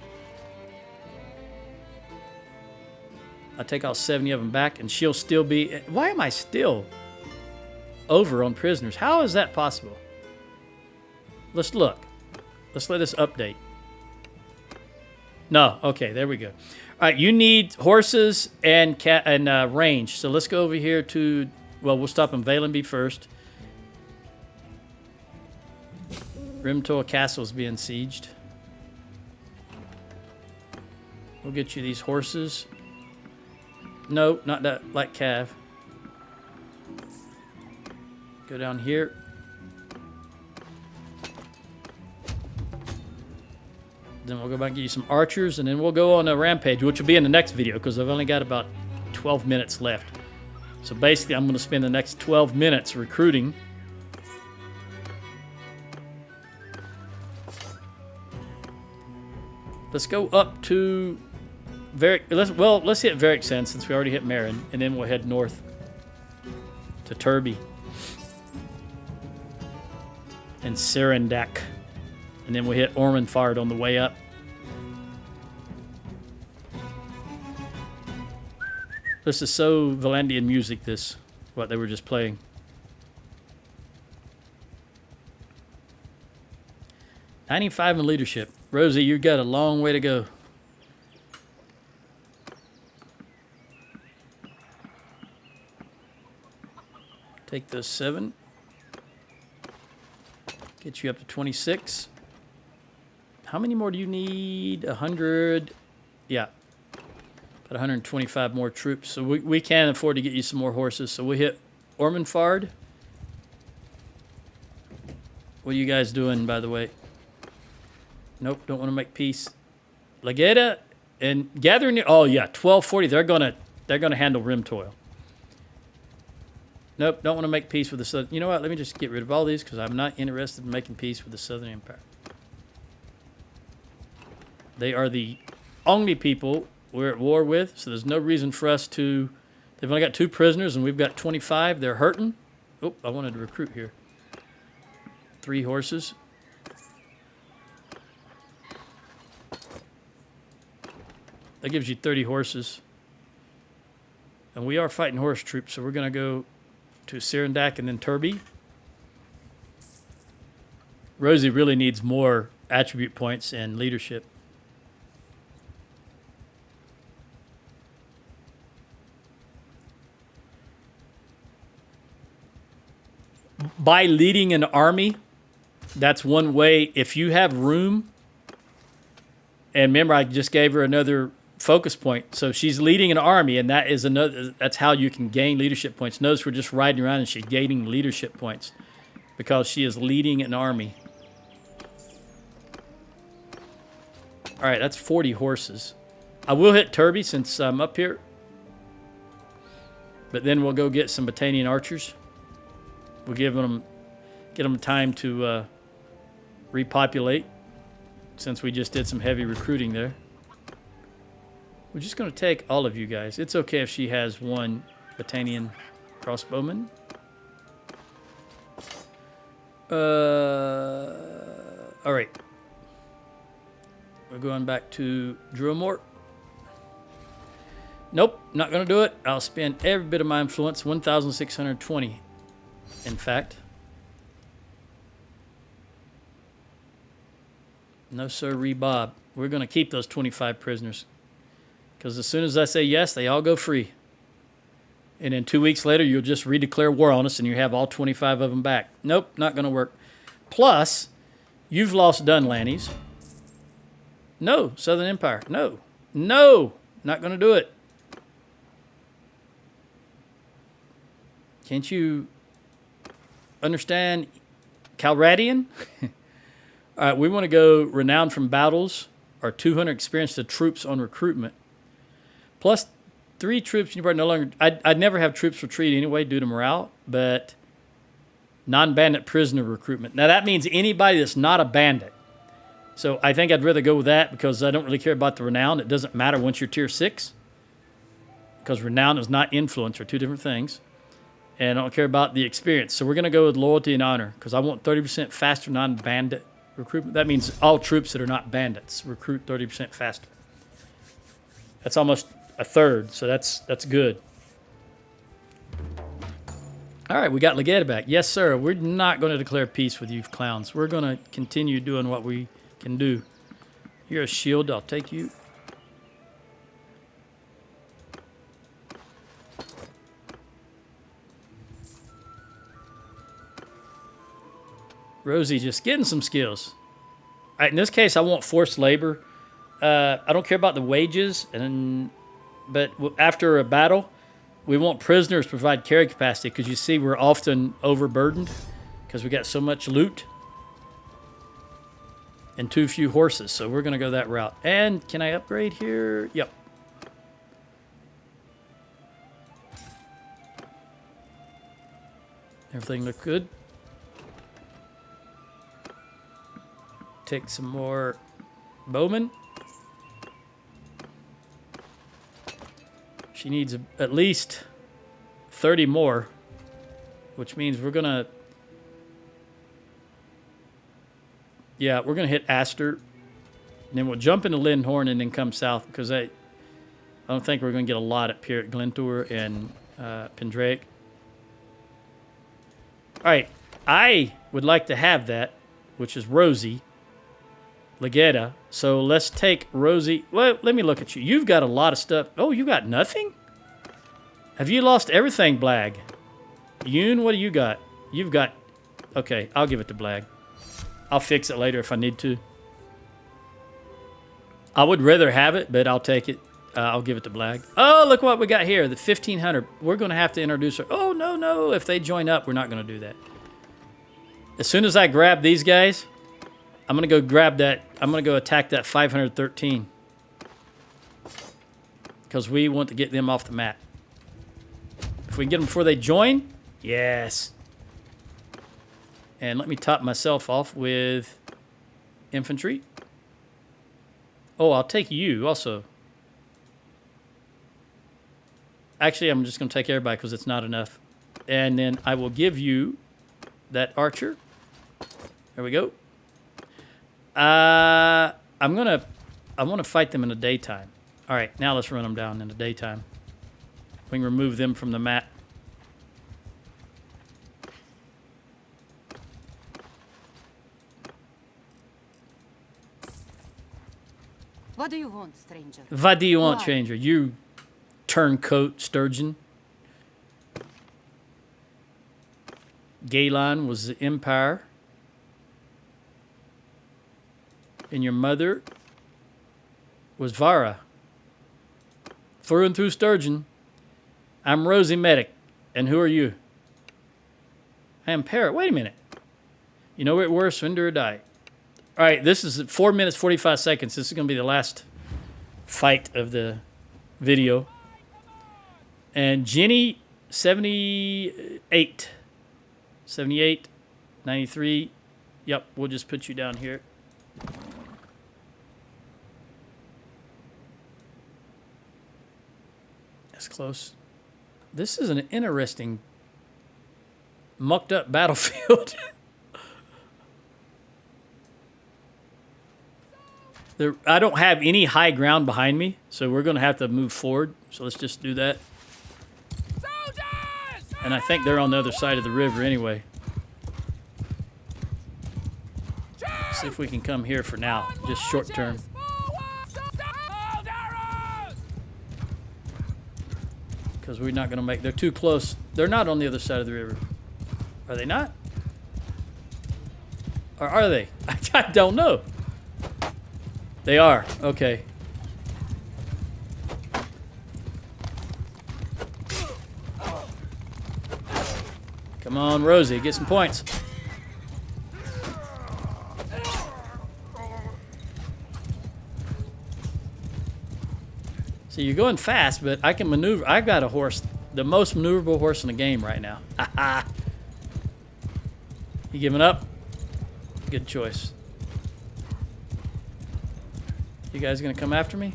I'll take all 70 of them back, and she'll still be... Why am I still over on prisoners? How is that possible? Let's look. Let's let us update. No. Okay, there we go. All right, you need horses and range. So let's go over here to... Well, we'll stop in Valenby first. Rimtor Castle is being sieged. We'll get you these horses. No, not that light cav. Go down here. Then we'll go back and get you some archers, and then we'll go on a rampage, which will be in the next video because I've only got about 12 minutes left. So basically, I'm going to spend the next 12 minutes recruiting. Let's go up to let's hit Verixen since we already hit Marin, and then we'll head north to Turby and Serendak, and then we'll hit Ormondfard on the way up. This is so Valandian music, what they were just playing. '95 in leadership. Rosie, you got a long way to go. Take those 7. Get you up to 26. How many more do you need? 100. Yeah. About 125 more troops. So we can afford to get you some more horses. So we hit Ormondfard. What are you guys doing, by the way? Nope, don't want to make peace. Legata and gathering. Oh yeah, 1240. They're gonna handle Rimtoil. Nope, don't want to make peace with the Southern. You know what? Let me just get rid of all these because I'm not interested in making peace with the Southern Empire. They are the only people we're at war with, so there's no reason for us to... They've only got 2 prisoners, and we've got 25. They're hurting. Oh, I wanted to recruit here. 3 horses. That gives you 30 horses. And we are fighting horse troops, so we're going to go to Serendak and then Turby. Rosie really needs more attribute points and leadership. By leading an army, that's one way. If you have room, and remember, I just gave her another focus point. So she's leading an army, and that is another. That's how you can gain leadership points. Notice we're just riding around, and she's gaining leadership points because she is leading an army. All right, that's 40 horses. I will hit Turby since I'm up here, but then we'll go get some Battanian archers. We'll get them time to repopulate, since we just did some heavy recruiting there. We're just going to take all of you guys. It's okay if she has one Battanian crossbowman. All right. We're going back to Drumort. Nope, not going to do it. I'll spend every bit of my influence, 1,620, in fact. No, sir, Bob. We're going to keep those 25 prisoners. Because as soon as I say yes, they all go free. And then 2 weeks later, you'll just redeclare war on us and you have all 25 of them back. Nope, not going to work. Plus, you've lost Dunlannies. No, Southern Empire. No. No, not going to do it. Can't you understand Calradian? All right, we want to go renowned from battles or 200 experienced troops on recruitment. Plus 3 troops, you probably no longer... I'd never have troops retreat anyway due to morale, but non-bandit prisoner recruitment. Now, that means anybody that's not a bandit. So I think I'd rather go with that because I don't really care about the renown. It doesn't matter once you're tier 6 because renown is not influence, are 2 different things. And I don't care about the experience. So we're going to go with loyalty and honor because I want 30% faster non-bandit recruitment. That means all troops that are not bandits recruit 30% faster. That's almost a third, so that's good. All right, we got Legata back. Yes, sir. We're not going to declare peace with you clowns. We're going to continue doing what we can do. You're a shield. I'll take you. Rosie just getting some skills. All right, in this case, I want forced labor. I don't care about the wages, but after a battle, we want prisoners to provide carry capacity because you see we're often overburdened because we got so much loot and too few horses. So we're going to go that route. And can I upgrade here? Yep. Everything looked good. Take some more bowmen. She needs at least 30 more, which means we're going to... Yeah, we're going to hit Aster. And then we'll jump into Lindhorn and then come south because I don't think we're going to get a lot up here at Glentour and Pendraic. All right, I would like to have that, which is Rosie, Legata. So let's take Rosie. Well, let me look at you. You've got a lot of stuff. Oh, you got nothing? Have you lost everything, Blag? Yoon, what do you got? You've got... Okay, I'll give it to Blag. I'll fix it later if I need to. I would rather have it, but I'll take it. I'll give it to Blag. Oh, look what we got here. The 1,500. We're going to have to introduce her. Oh, no, no. If they join up, we're not going to do that. As soon as I grab these guys, I'm going to go grab that. I'm going to go attack that 513. Because we want to get them off the map. If we can get them before they join, yes. And let me top myself off with infantry. Oh, I'll take you also. Actually, I'm just going to take everybody because it's not enough. And then I will give you that archer. There we go. I want to fight them in the daytime. All right, now let's run them down in the daytime. We can remove them from the map. What do you want, stranger? What do you want, Why? stranger? You turncoat sturgeon. Galen was the empire. And your mother was Vara. Through and through sturgeon. I'm Rosie Medic. And who are you? I am Parrot. Wait a minute. You know it worse, surrender or die. All right, this is 4 minutes, 45 seconds. This is going to be the last fight of the video. And Jenny, 78. 78, 93. Yep, we'll just put you down here. That's close. This is an interesting, mucked up battlefield. I don't have any high ground behind me, so we're going to have to move forward. So let's just do that. Soldiers! And I think they're on the other side of the river anyway. See if we can come here for now, just short term. Because we're not going to make... They're too close. They're not on the other side of the river. Are they not? Or are they? I don't know. They are. Okay. Come on, Rosie. Get some points. So you're going fast, but I can maneuver. I've got a horse, the most maneuverable horse in the game right now. You giving up? Good choice. You guys gonna come after me?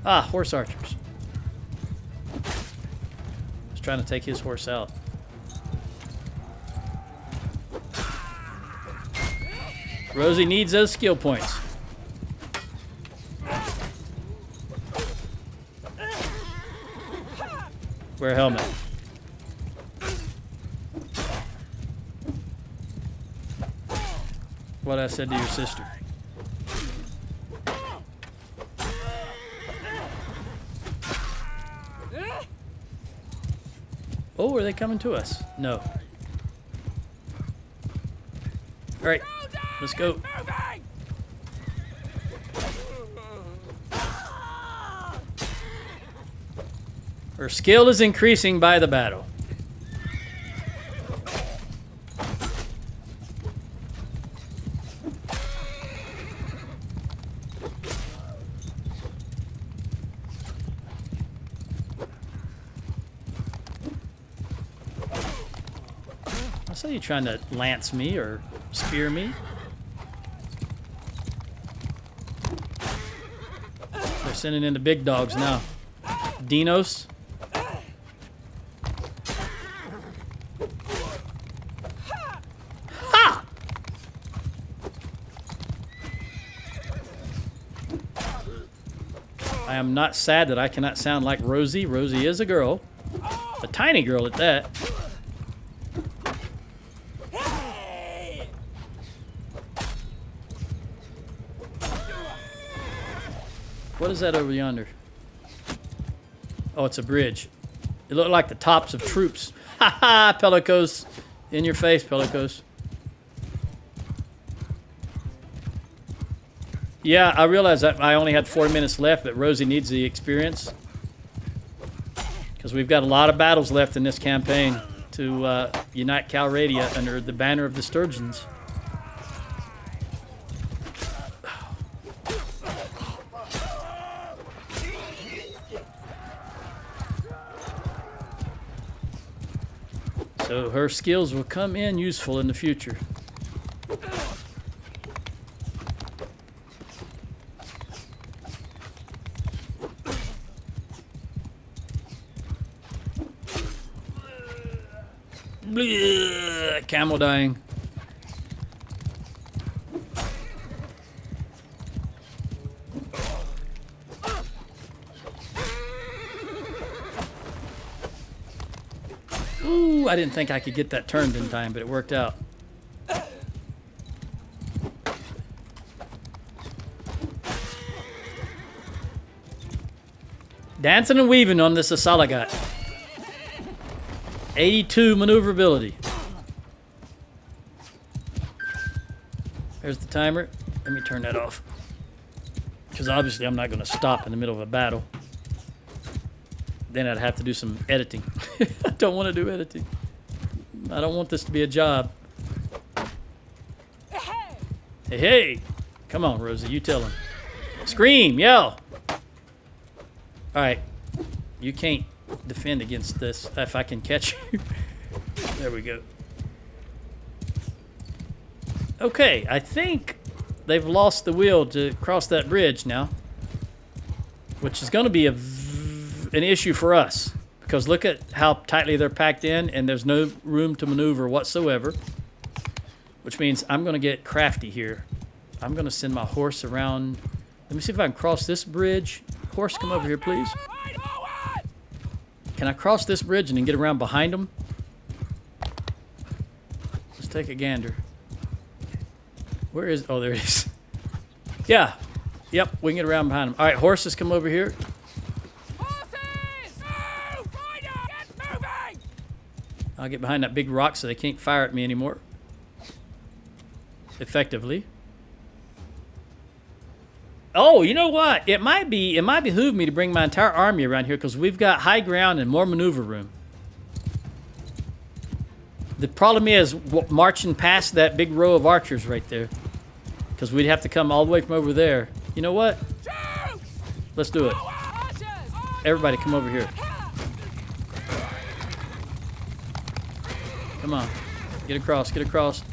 Ah, horse archers. Just trying to take his horse out. Rosie needs those skill points. Wear a helmet. What I said to your sister. Oh, are they coming to us? No. All right, let's go. Her skill is increasing by the battle. I saw you trying to lance me or spear me. They're sending in the big dogs now. Dinos. Ha! I am not sad that I cannot sound like Rosie. Rosie is a girl. A tiny girl at that. What is that over yonder? Oh, it's a bridge. It looked like the tops of troops. Ha ha, Pellicos. In your face, Pellicos. Yeah, I realized that I only had 4 minutes left, but Rosie needs the experience. Because we've got a lot of battles left in this campaign to unite Calradia under the banner of the Sturgians. So her skills will come in useful in the future. Blech, camel dying. Ooh, I didn't think I could get that turned in time, but it worked out. Dancing and weaving on this Asalagat. 82 maneuverability. There's the timer. Let me turn that off. Because obviously I'm not going to stop in the middle of a battle. Then I'd have to do some editing. I don't want to do editing. I don't want this to be a job. Hey, hey! Come on, Rosie, you tell him. Scream, yell! Alright. You can't defend against this if I can catch you. There we go. Okay, I think they've lost the will to cross that bridge now, which is going to be an issue for us because look at how tightly they're packed in and there's no room to maneuver whatsoever, which means I'm going to get crafty here. I'm going to send my horse around. Let me see if I can cross this bridge. Horse, come over here, please. Can I cross this bridge and then get around behind them? Let's take a gander. Where is... Oh, there it is. Yeah. Yep, we can get around behind them. All right, horses, come over here. Horses! Move! Rider! Get moving! I'll get behind that big rock so they can't fire at me anymore. Effectively. Oh, you know what? It might behoove me to bring my entire army around here because we've got high ground and more maneuver room. The problem is marching past that big row of archers right there because we'd have to come all the way from over there. You know what? Let's do it. Everybody come over here. Come on. Get across, get across.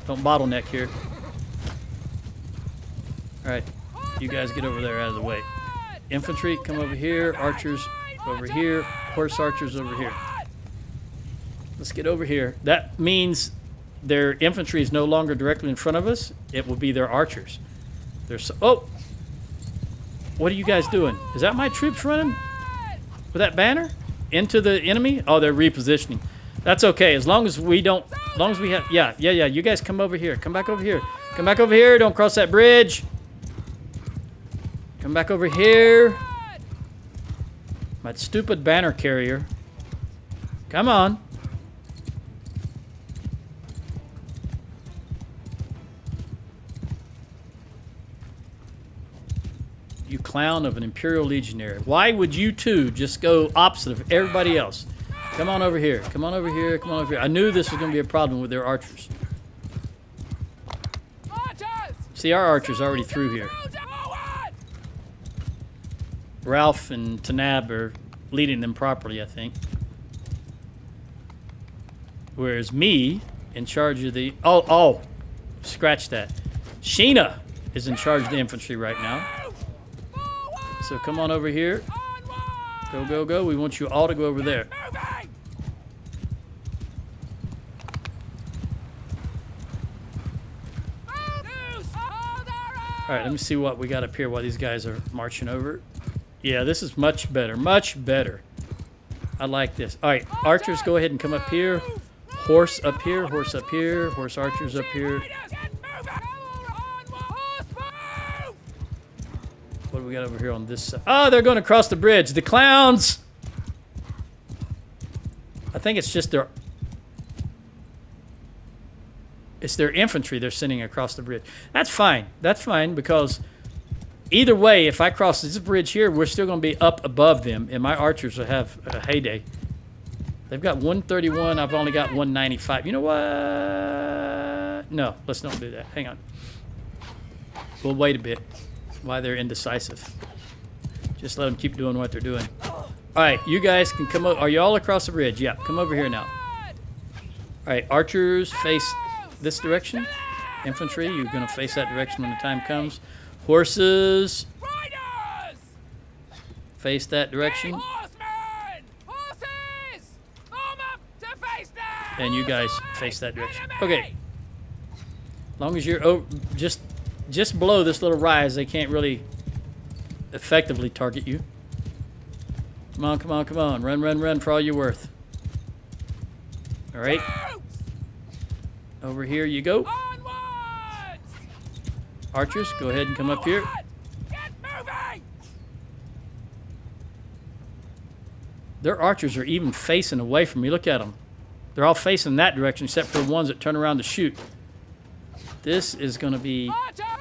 Don't bottleneck here. All right, you guys get over there out of the way. Infantry, come over here. Archers, over here. Horse archers, over here. Let's get over here. That means their infantry is no longer directly in front of us. It will be their archers. Oh! What are you guys doing? Is that my troops running with that banner into the enemy? Oh, they're repositioning. That's okay. As long as we don't... As long as we have... Yeah. You guys come over here. Come back over here. Come back over here. Don't cross that bridge. Come back over here. My stupid banner carrier. Come on. You clown of an Imperial Legionary. Why would you two just go opposite of everybody else? Come on over here. Come on over here. Come on over here. I knew this was going to be a problem with their archers. See, our archers already through here. Ralph and Tanab are leading them properly, I think. Whereas me, in charge of the... Oh, scratch that. Sheena is in charge of the infantry right now. So come on over here. Go, go, go. We want you all to go over there. All right, let me see what we got up here while these guys are marching over. Yeah, this is much better. Much better. I like this. All right, archers, go ahead and come up here. Horse up here. Horse up here. Horse archers up here. What do we got over here on this side? Oh, they're going to cross the bridge. The clowns! I think it's just their... It's their infantry they're sending across the bridge. That's fine. That's fine because either way, if I cross this bridge here, we're still going to be up above them, and my archers will have a heyday. They've got 131. I've only got 195. You know what? No, let's not do that. Hang on. We'll wait a bit while they're indecisive. Just let them keep doing what they're doing. All right, you guys can come over. Are you all across the bridge? Yeah, come over here now. All right, archers face this direction. Infantry, you're going to face that direction when the time comes. Horses, face that direction. And you guys face that direction. Okay. As long as you're just below this little rise, they can't really effectively target you. Come on, come on, come on. Run, run, run for all you're worth. All right. Over here you go. Archers, go ahead and come up here. Their archers are even facing away from me. Look at them. They're all facing that direction except for the ones that turn around to shoot. This is going to be...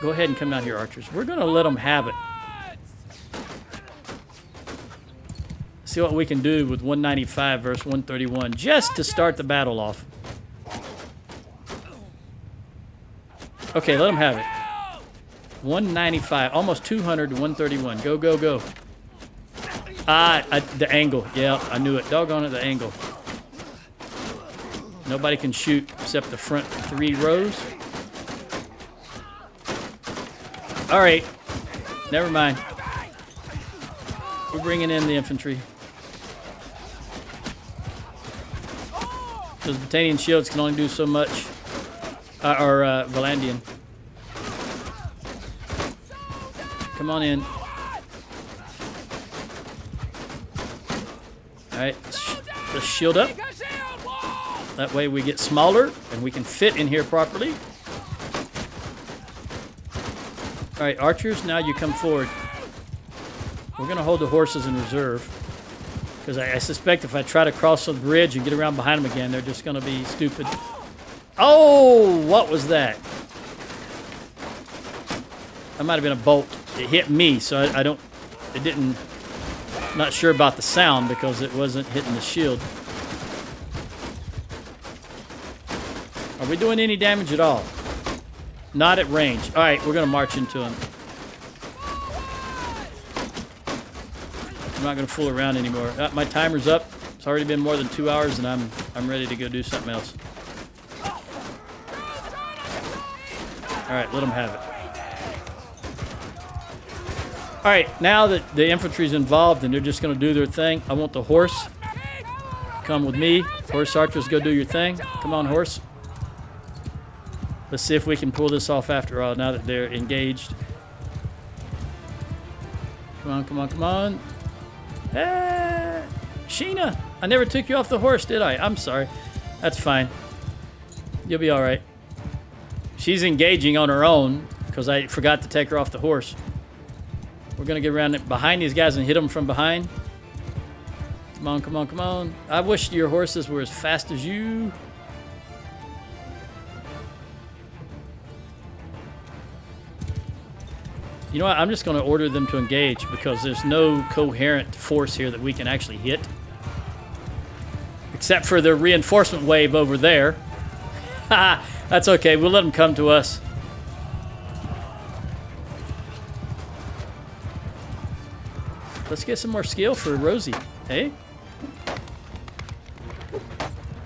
Go ahead and come down here, archers. We're going to let them have it. See what we can do with 195 versus 131 just to start the battle off. Okay, let them have it. 195, almost 200 to 131. Go, go, go. The angle. Yeah, I knew it. Doggone it, the angle. Nobody can shoot except the front 3 rows. All right. Never mind. We're bringing in the infantry. Those Battanian shields can only do so much. Or Valandian. Come on in. All right, let's shield up. That way we get smaller and we can fit in here properly. All right, archers, now you come forward. We're going to hold the horses in reserve because I suspect if I try to cross the bridge and get around behind them again, they're just going to be stupid. Oh, what was that? That might have been a bolt. It hit me, so it didn't, not sure about the sound because it wasn't hitting the shield. Are we doing any damage at all? Not at range. All right, we're going to march into him. I'm not going to fool around anymore. My timer's up. It's already been more than 2 hours, and I'm ready to go do something else. All right, let them have it. All right, now that the infantry's involved and they're just going to do their thing, I want the horse. Come with me. Horse archers, go do your thing. Come on, horse. Let's see if we can pull this off after all, now that they're engaged. Come on, come on, come on. Ah, Sheena, I never took you off the horse, did I? I'm sorry. That's fine. You'll be all right. She's engaging on her own because I forgot to take her off the horse. We're going to get around behind these guys and hit them from behind. Come on, come on, come on. I wish your horses were as fast as you. You know what? I'm just going to order them to engage because there's no coherent force here that we can actually hit. Except for the reinforcement wave over there. That's okay. We'll let them come to us. Let's get some more skill for Rosie. Hey?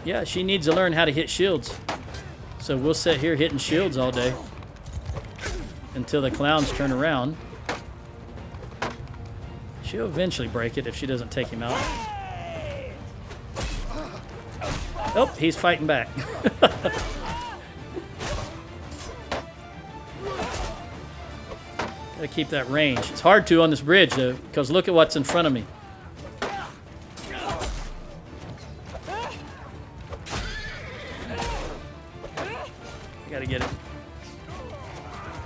Yeah, she needs to learn how to hit shields. So we'll sit here hitting shields all day. Until the clowns turn around. She'll eventually break it if she doesn't take him out. Oh, he's fighting back. Gotta keep that range. It's hard to on this bridge though, because look at what's in front of me. I gotta get it.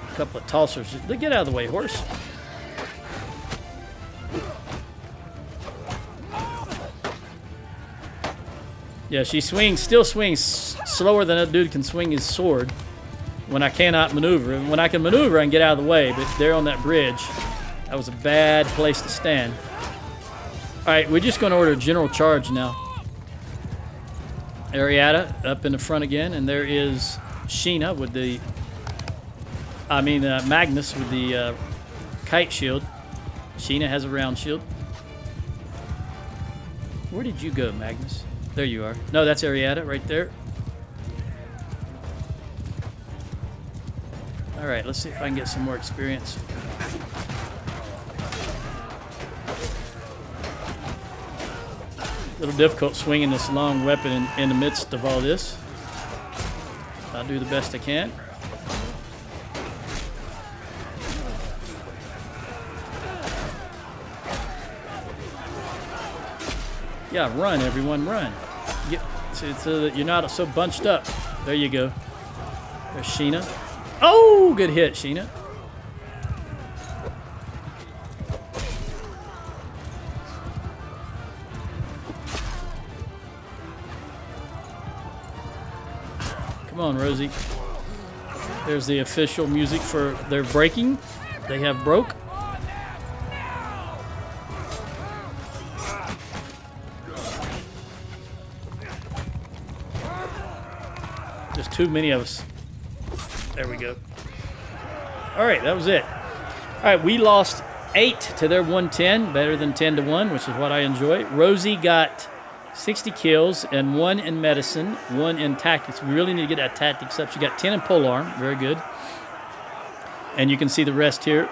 A couple of tossers. Get out of the way, horse. Yeah, she still swings slower than that dude can swing his sword when I cannot maneuver. When I can maneuver, I can get out of the way, but there on that bridge, that was a bad place to stand. All right, we're just going to order a general charge now. Arietta up in the front again, and there is Sheena with the... Magnus with the kite shield. Sheena has a round shield. Where did you go, Magnus? There you are. No, that's Arietta right there. All right, let's see if I can get some more experience. A little difficult swinging this long weapon in the midst of all this. I'll do the best I can. Yeah, run, everyone, run. So that you're not so bunched up. There you go. There's Sheena. Oh, good hit, Sheena. Come on, Rosie. There's the official music for their breaking. They have broke. There's too many of us. There we go. All right, that was it. All right, we lost 8 to their 110, better than 10 to 1, which is what I enjoy. Rosie got 60 kills and 1 in medicine, 1 in tactics. We really need to get that tactics up. She got 10 in polearm, very good. And you can see the rest here.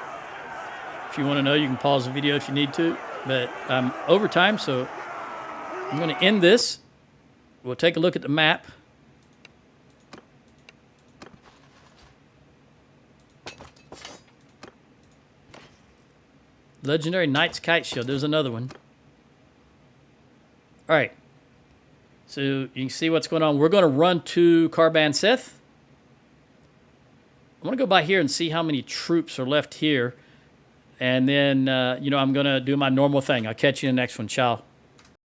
If you want to know, you can pause the video if you need to. But I'm over time, so I'm going to end this. We'll take a look at the map. Legendary Knight's Kite Shield. There's another one. All right. So you can see what's going on. We're going to run to Carban Seth. I want to go by here and see how many troops are left here. And then, I'm going to do my normal thing. I'll catch you in the next one. Ciao.